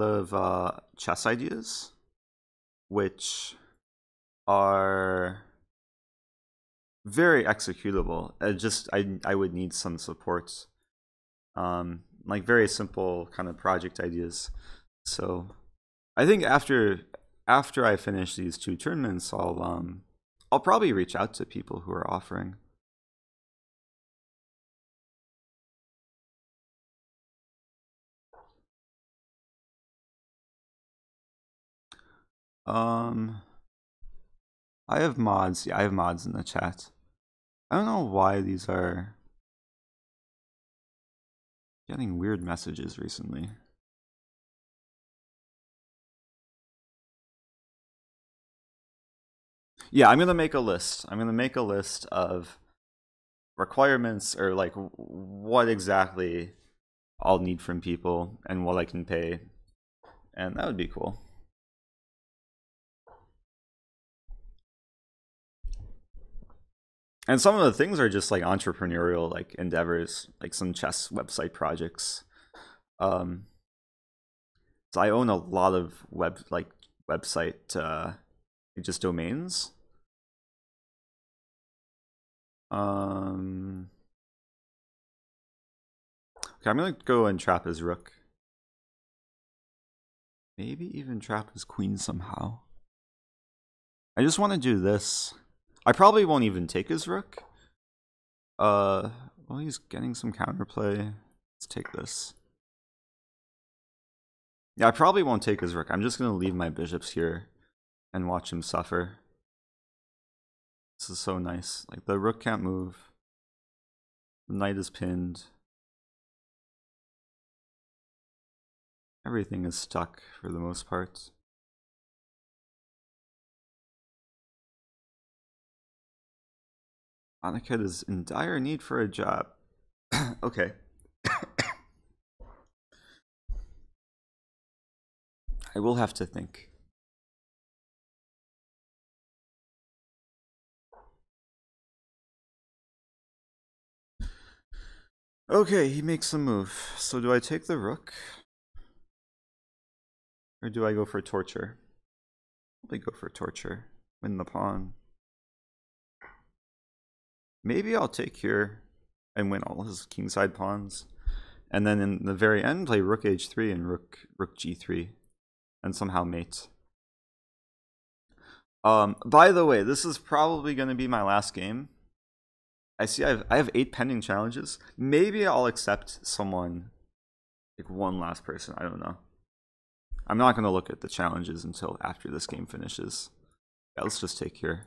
of chess ideas, which are very executable. I would need some support. Like very simple kind of project ideas. So I think after I finish these two tournaments, I'll probably reach out to people who are offering. I have mods. Yeah, I have mods in the chat. I don't know why these are getting weird messages recently. Yeah, I'm gonna make a list. I'm gonna make a list of requirements, or like what exactly I'll need from people and what I can pay, and that would be cool. And some of the things are just like entrepreneurial like endeavors, like some chess website projects. So I own a lot of website just domains. Okay, I'm gonna go and trap his rook. Maybe even trap his queen somehow. I just want to do this. I probably won't even take his rook. Well, he's getting some counterplay. Let's take this. Yeah, I probably won't take his rook. I'm just gonna leave my bishops here and watch him suffer. This is so nice. Like, the rook can't move. The knight is pinned. Everything is stuck for the most part. Aniket is in dire need for a job. Okay. I will have to think. Okay, he makes a move. So do I take the rook? Or do I go for torture? Probably go for torture. Win the pawn. Maybe I'll take here and win all his kingside pawns. And then in the very end, play rook h3 and rook g3. And somehow mate. By the way, this is probably going to be my last game. I see I have 8 pending challenges. Maybe I'll accept someone, like one last person. I don't know. I'm not going to look at the challenges until after this game finishes. Yeah, let's just take here.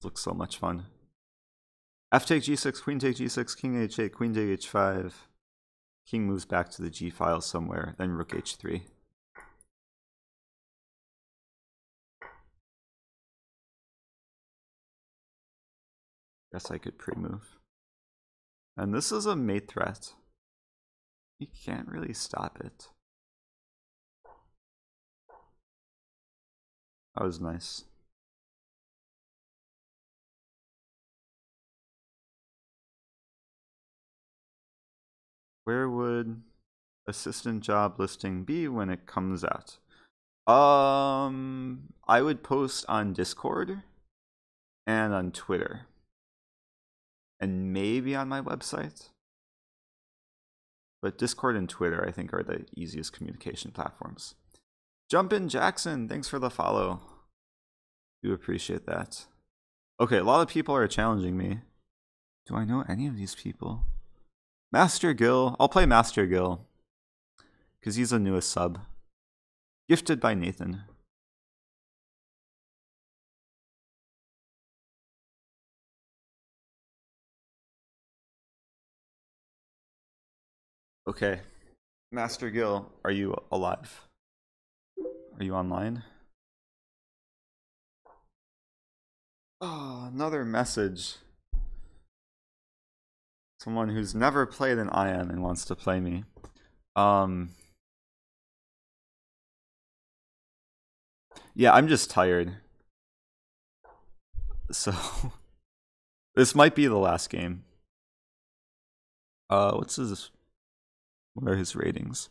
This looks so much fun. F take g6, queen take g6, king h8, queen take h5. King moves back to the g file somewhere, then rook h3. Guess I could pre-move. And this is a mate threat. You can't really stop it. That was nice. Where would assistant job listing be when it comes out? I would post on Discord and on Twitter. And maybe on my website. But Discord and Twitter, I think, are the easiest communication platforms. Jump in, Jackson. Thanks for the follow. Do appreciate that. Okay, a lot of people are challenging me. Do I know any of these people? Master Gill. I'll play Master Gill. Because he's the newest sub. Gifted by Nathan. Okay. Master Gill, are you alive? Are you online? Oh, another message. Someone who's never played an IM and wants to play me. Yeah, I'm just tired. So this might be the last game. What's his... What are his ratings?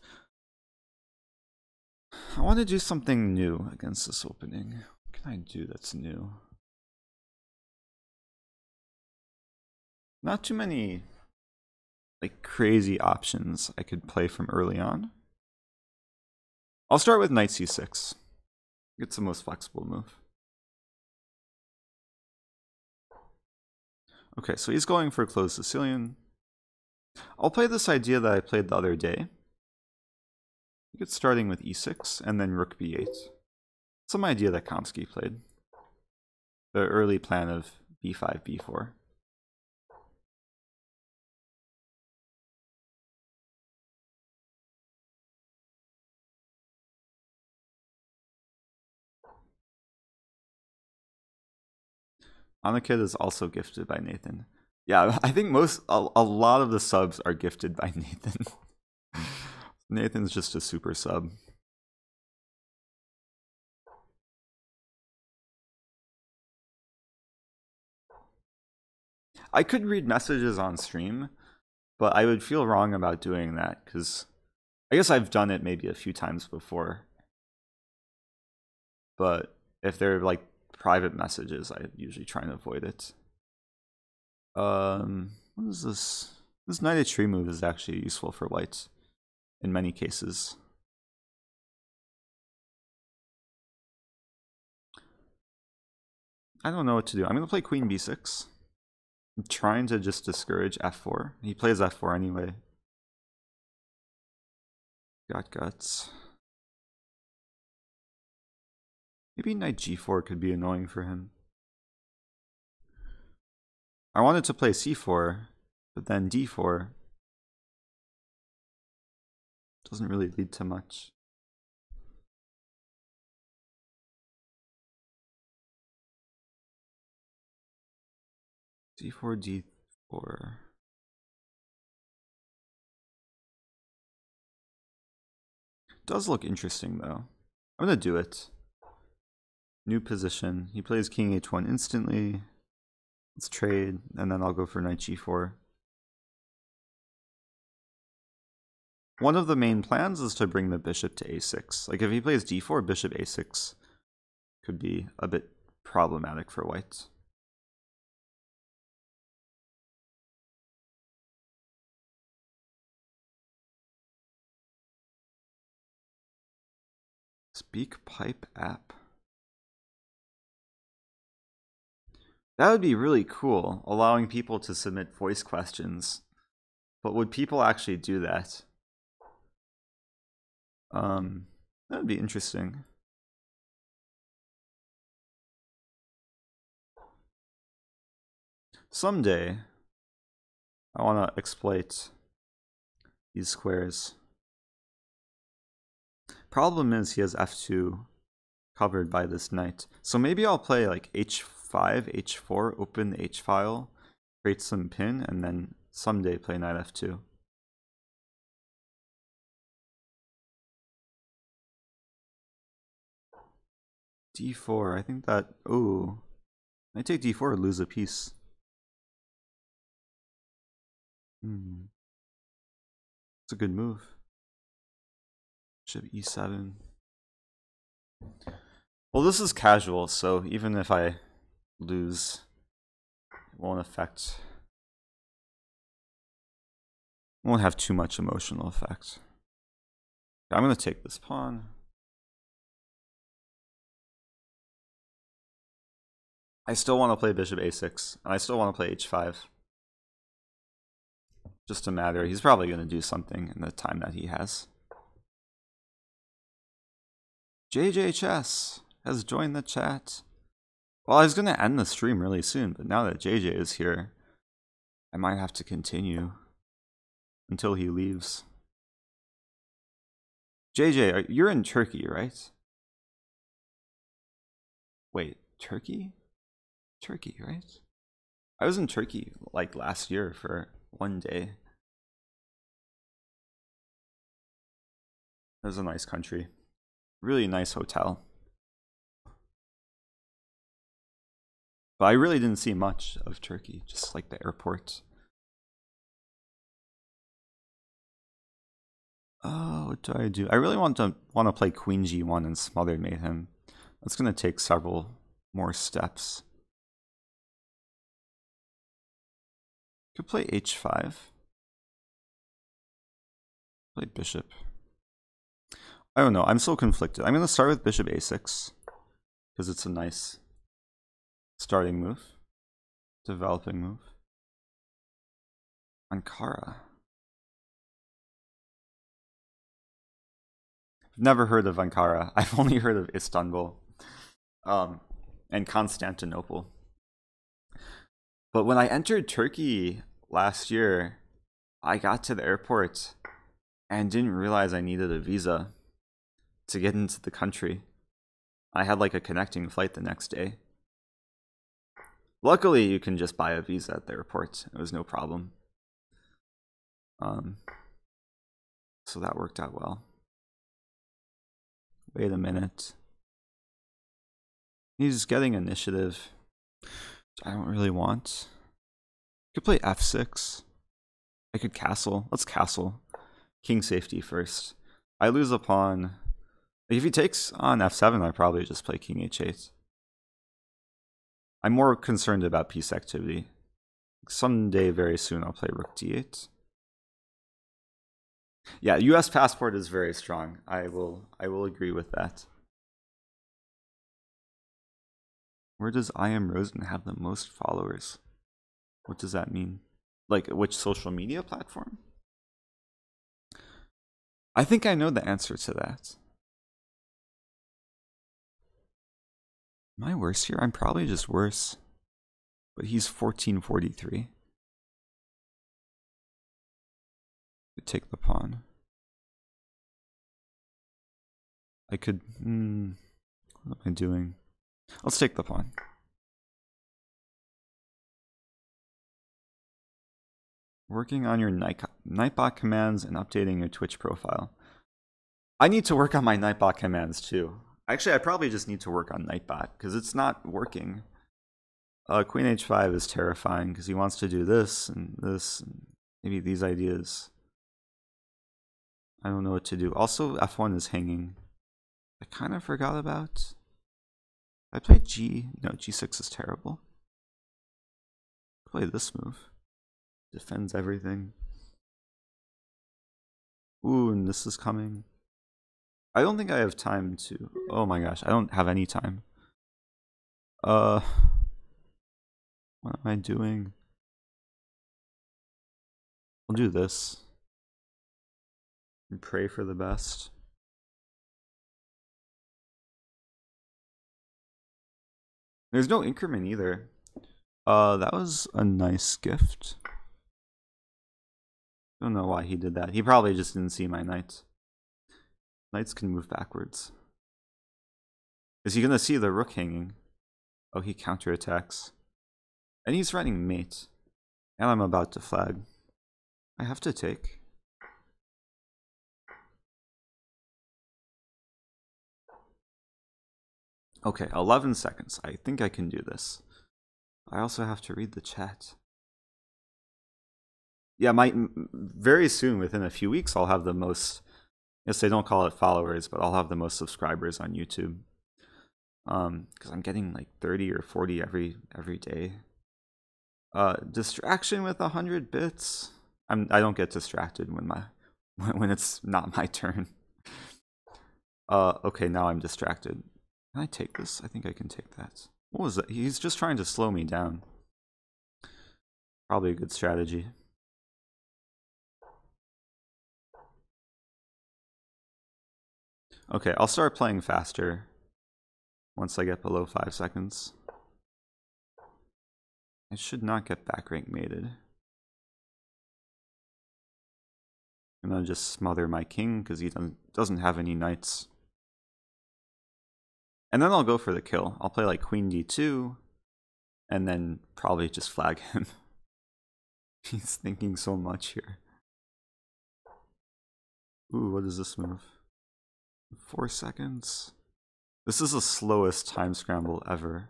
I want to do something new against this opening. What can I do that's new? Not too many like crazy options I could play from early on. I'll start with knight c6. It's the most flexible move. Okay, so he's going for closed Sicilian. I'll play this idea that I played the other day. I think it's starting with e6 and then rook b8. Some idea that Kamsky played. The early plan of b5, b4. Anakid is also gifted by Nathan. Yeah, I think a lot of the subs are gifted by Nathan. Nathan's just a super sub. I could read messages on stream, but I would feel wrong about doing that because I guess I've done it maybe a few times before. But if they're like private messages, I usually try and avoid it. What is this? This knight h3 move is actually useful for white in many cases. I don't know what to do. I'm going to play queen b6. I'm trying to just discourage f4. He plays f4 anyway. Got guts. Maybe knight g4 could be annoying for him. I wanted to play c4, but then d4 doesn't really lead to much. d4, d4. Does look interesting though. I'm gonna do it. New position. He plays king h1 instantly. Let's trade, and then I'll go for knight g4. One of the main plans is to bring the bishop to a6. Like if he plays d4, bishop a6 could be a bit problematic for white. Speak Pipe app. That would be really cool, allowing people to submit voice questions. But would people actually do that? That would be interesting. Someday, I want to exploit these squares. Problem is he has f2 covered by this knight. So maybe I'll play like h5, h4, open the h-file, create some pin, and then someday play knight f2. d4, I think that, oh, I take d4 or lose a piece. It's a good move. Bishop e7. Well, this is casual, so even if I lose, it won't have too much emotional effect. I'm going to take this pawn. I still want to play bishop a6, and I still want to play h5. Just a matter, he's probably going to do something in the time that he has. JJ Chess has joined the chat. Well, I was going to end the stream really soon, but now that JJ is here, I might have to continue until he leaves. JJ, you're in Turkey, right? Wait, Turkey? Turkey, right? I was in Turkey like last year for one day. It was a nice country. Really nice hotel. But I really didn't see much of Turkey, just like the airport. Oh, what do I do? I really want to play queen g1 and smother mate him. That's going to take several more steps. Could play h5. Play bishop. I don't know. I'm so conflicted. I'm going to start with bishop a6 because it's a nice starting move, developing move. Ankara. I've never heard of Ankara. I've only heard of Istanbul. and Constantinople. But when I entered Turkey last year, I got to the airport and didn't realize I needed a visa to get into the country. I had like a connecting flight the next day. Luckily, you can just buy a visa at the airport. It was no problem. So that worked out well. Wait a minute. He's getting initiative, which I don't really want. I could play f6. I could castle. Let's castle. King safety first. I lose a pawn. If he takes on f7, I probably just play king h8. I'm more concerned about piece activity. Someday, very soon, I'll play rook d8. Yeah, US passport is very strong. I will agree with that. Where does I Am Rosen have the most followers? What does that mean? Like, which social media platform? I think I know the answer to that. Am I worse here? I'm probably just worse. But he's 1443. Take the pawn. I could... what am I doing? Let's take the pawn. Working on your Nightbot commands and updating your Twitch profile. I need to work on my Nightbot commands too. Actually, I probably just need to work on Nightbot because it's not working. Queen h5 is terrifying because he wants to do this and maybe these ideas. I don't know what to do. Also, f1 is hanging. I kind of forgot about. I played no, g6 is terrible. Play this move. Defends everything. Ooh, and this is coming. I don't think I have time to... Oh my gosh, I don't have any time. What am I doing? I'll do this. And pray for the best. There's no increment either. That was a nice gift. I don't know why he did that. He probably just didn't see my knight. Knights can move backwards. Is he gonna see the rook hanging? Oh, he counterattacks. And he's running mate. And I'm about to flag. I have to take. Okay, 11 seconds. I think I can do this. I also have to read the chat. Yeah, very soon, within a few weeks, I'll have the most... Yes, they don't call it followers, but I'll have the most subscribers on YouTube. Because I'm getting like 30 or 40 every day. Distraction with 100 bits. I don't get distracted when it's not my turn. Okay, now I'm distracted. Can I take this? I think I can take that. What was that? He's just trying to slow me down. Probably a good strategy. Okay, I'll start playing faster once I get below 5 seconds. I should not get back rank mated. I'm gonna just smother my king because he doesn't have any knights. And then I'll go for the kill. I'll play like queen d2 and then probably just flag him. He's thinking so much here. Ooh, what is this move? 4 seconds. This is the slowest time scramble ever.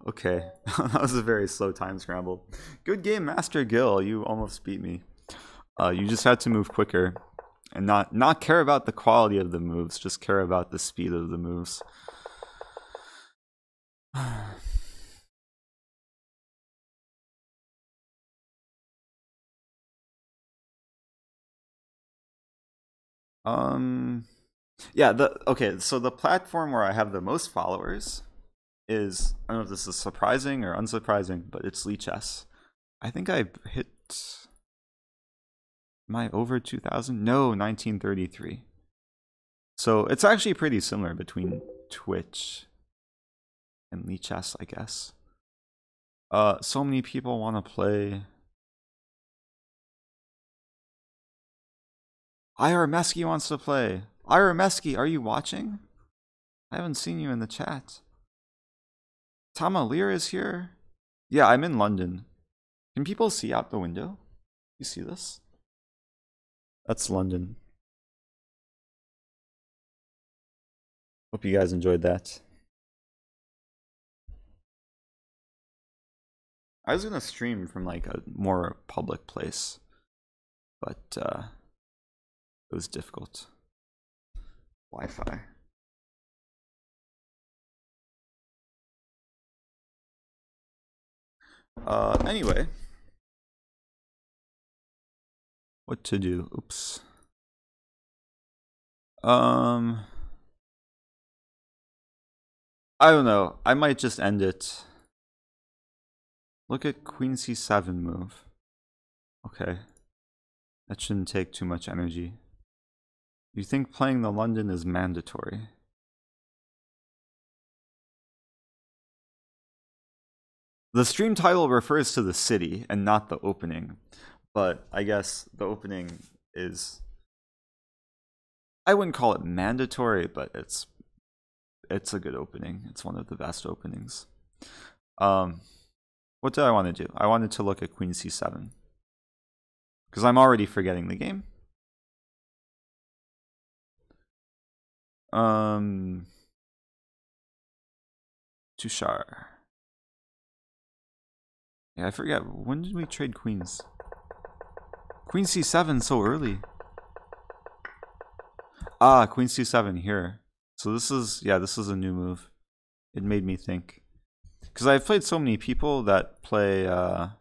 Okay, that was a very slow time scramble. Good game, Master Gil. You almost beat me. You just had to move quicker and not care about the quality of the moves, just care about the speed of the moves. Yeah, okay, so the platform where I have the most followers is, I don't know if this is surprising or unsurprising, but it's Lee Chess. I think I hit my over 2000. No, 1933. So it's actually pretty similar between Twitch and Lichess, I guess. So many people want to play. Ira Mesky wants to play. Ira Mesky, are you watching? I haven't seen you in the chat. Tama Lear is here. Yeah, I'm in London. Can people see out the window? You see this? That's London. Hope you guys enjoyed that. I was gonna stream from like a more public place, but it was difficult. Wi-Fi. Anyway. What to do? Oops. I don't know. I might just end it. Look at Queen C7 move. Okay. That shouldn't take too much energy. You think playing the London is mandatory? The stream title refers to the city and not the opening, but I guess the opening is, I wouldn't call it mandatory, but it's a good opening. It's one of the best openings. What did I want to do? I wanted to look at Queen C7 because I'm already forgetting the game. Tushar. Yeah, I forget. When did we trade queens? Queen C7 so early. Ah, Queen C7 here. So this is, yeah, this is a new move. It made me think. Because I've played so many people that play, at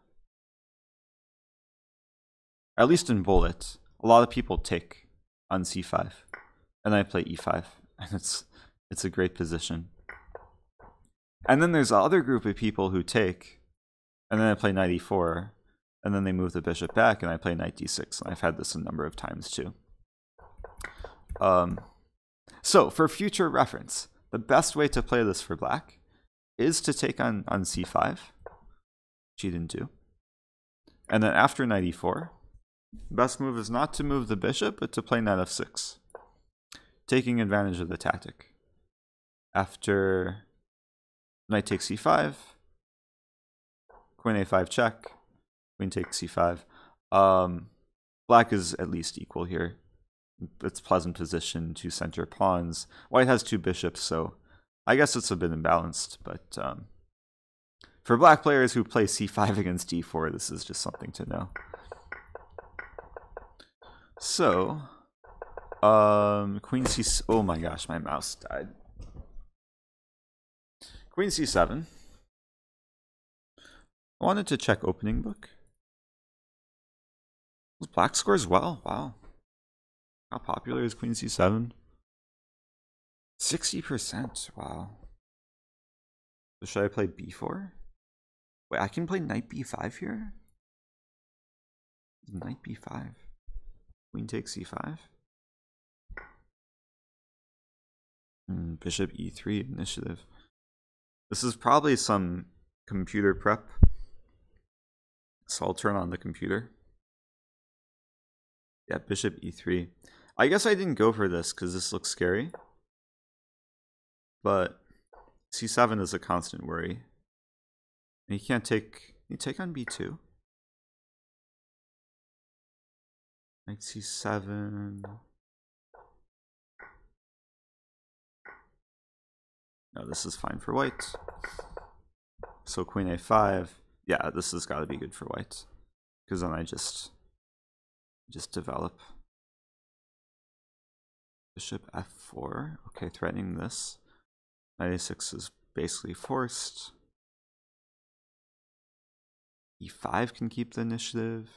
least in Bullet, a lot of people take on C5. And I play E5. And it's a great position. And then there's the other group of people who take, and then I play knight e4, and then they move the bishop back, and I play knight d6. And I've had this a number of times too. So for future reference, the best way to play this for black is to take on c5, which he didn't do. And then after knight e4, the best move is not to move the bishop, but to play knight f6, taking advantage of the tactic. After knight takes c5, queen a5 check, queen takes c5. Black is at least equal here. It's pleasant position to center pawns. White has two bishops, so I guess it's a bit imbalanced. But for black players who play c5 against d4, this is just something to know. So, queen c... Oh my gosh, my mouse died. Queen c7. I wanted to check opening book. Black scores well. Wow. How popular is Queen c7? 60%. Wow. So should I play b4? Wait, I can play knight b5 here? Knight b5. Queen takes c5. Bishop e3 initiative. This is probably some computer prep. So I'll turn on the computer. Yeah, bishop e3. I guess I didn't go for this because this looks scary. But c7 is a constant worry. And you can't take... You take on b2. Knight c7. No, this is fine for white. So queen a5. Yeah, this has got to be good for white. Because then I just develop. Bishop f4. Okay, threatening this. Knight a6 is basically forced. e5 can keep the initiative.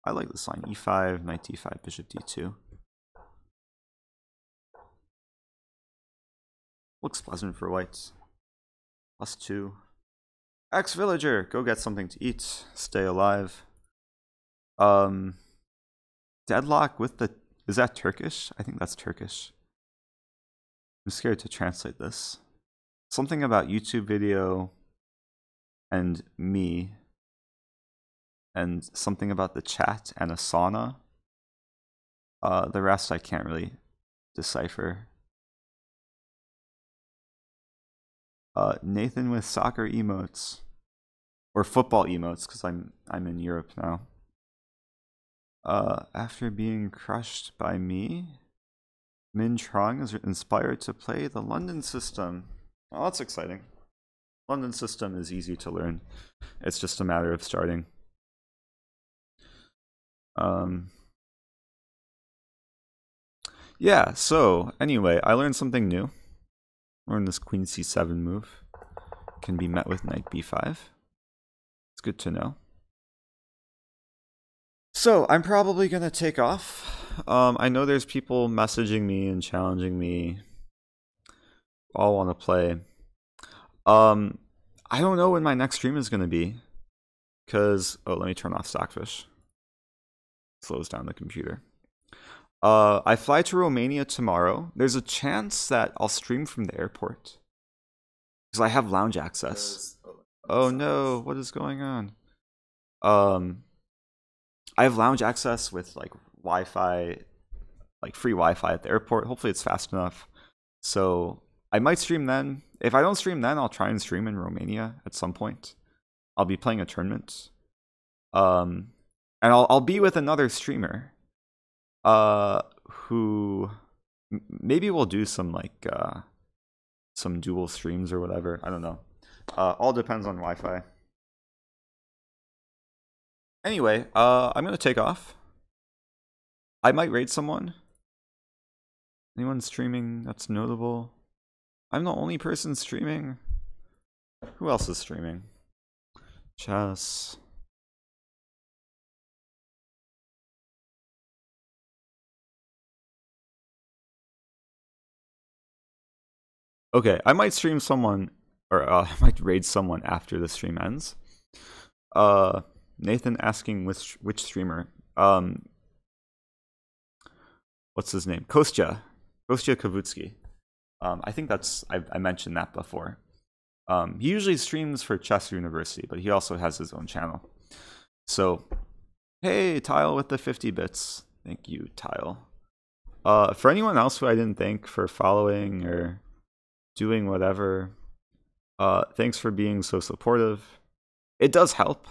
I like this line. e5, knight d5, bishop d2. Looks pleasant for white. +2. Ex-villager, go get something to eat. Stay alive. Deadlock with the... Is that Turkish? I think that's Turkish. I'm scared to translate this. Something about YouTube video and me. And something about the chat and a sauna. The rest I can't really decipher. Nathan with soccer emotes. Or football emotes, because I'm in Europe now. After being crushed by me, Min Trong is inspired to play the London system. Oh, that's exciting. London system is easy to learn. It's just a matter of starting. Yeah, so anyway, I learned something new. Learned this Queen C7 move can be met with Knight B5. It's good to know. So I'm probably gonna take off. I know there's people messaging me and challenging me. All want to play. I don't know when my next stream is gonna be, cause let me turn off Stockfish. Slows down the computer. I fly to Romania tomorrow. There's a chance that I'll stream from the airport because I have lounge access. Oh no, what is going on? I have lounge access with like Wi-Fi, like free Wi-Fi at the airport. Hopefully it's fast enough. So I might stream then. If I don't stream then, I'll try and stream in Romania at some point. I'll be playing a tournament. And I'll be with another streamer. Who maybe we'll do some like some dual streams or whatever. I don't know. All depends on Wi-Fi. Anyway, I'm gonna take off. I might raid someone. Anyone streaming that's notable? I'm the only person streaming. Who else is streaming? Chess. Okay, I might stream someone, or I might raid someone after the stream ends. Nathan asking which streamer. What's his name? Kostya Kavutsky. I think that's I mentioned that before. He usually streams for Chess University, but he also has his own channel. So, hey, Tile with the 50 bits. Thank you, Tile. For anyone else who I didn't thank for following or doing whatever, thanks for being so supportive. It does help.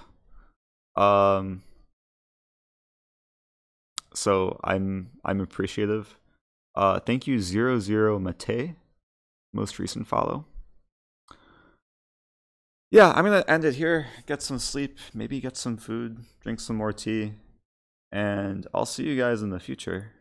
So I'm appreciative. Thank you 00 Mate, most recent follow. Yeah, I'm gonna end it here, get some sleep, maybe get some food, drink some more tea, and I'll see you guys in the future.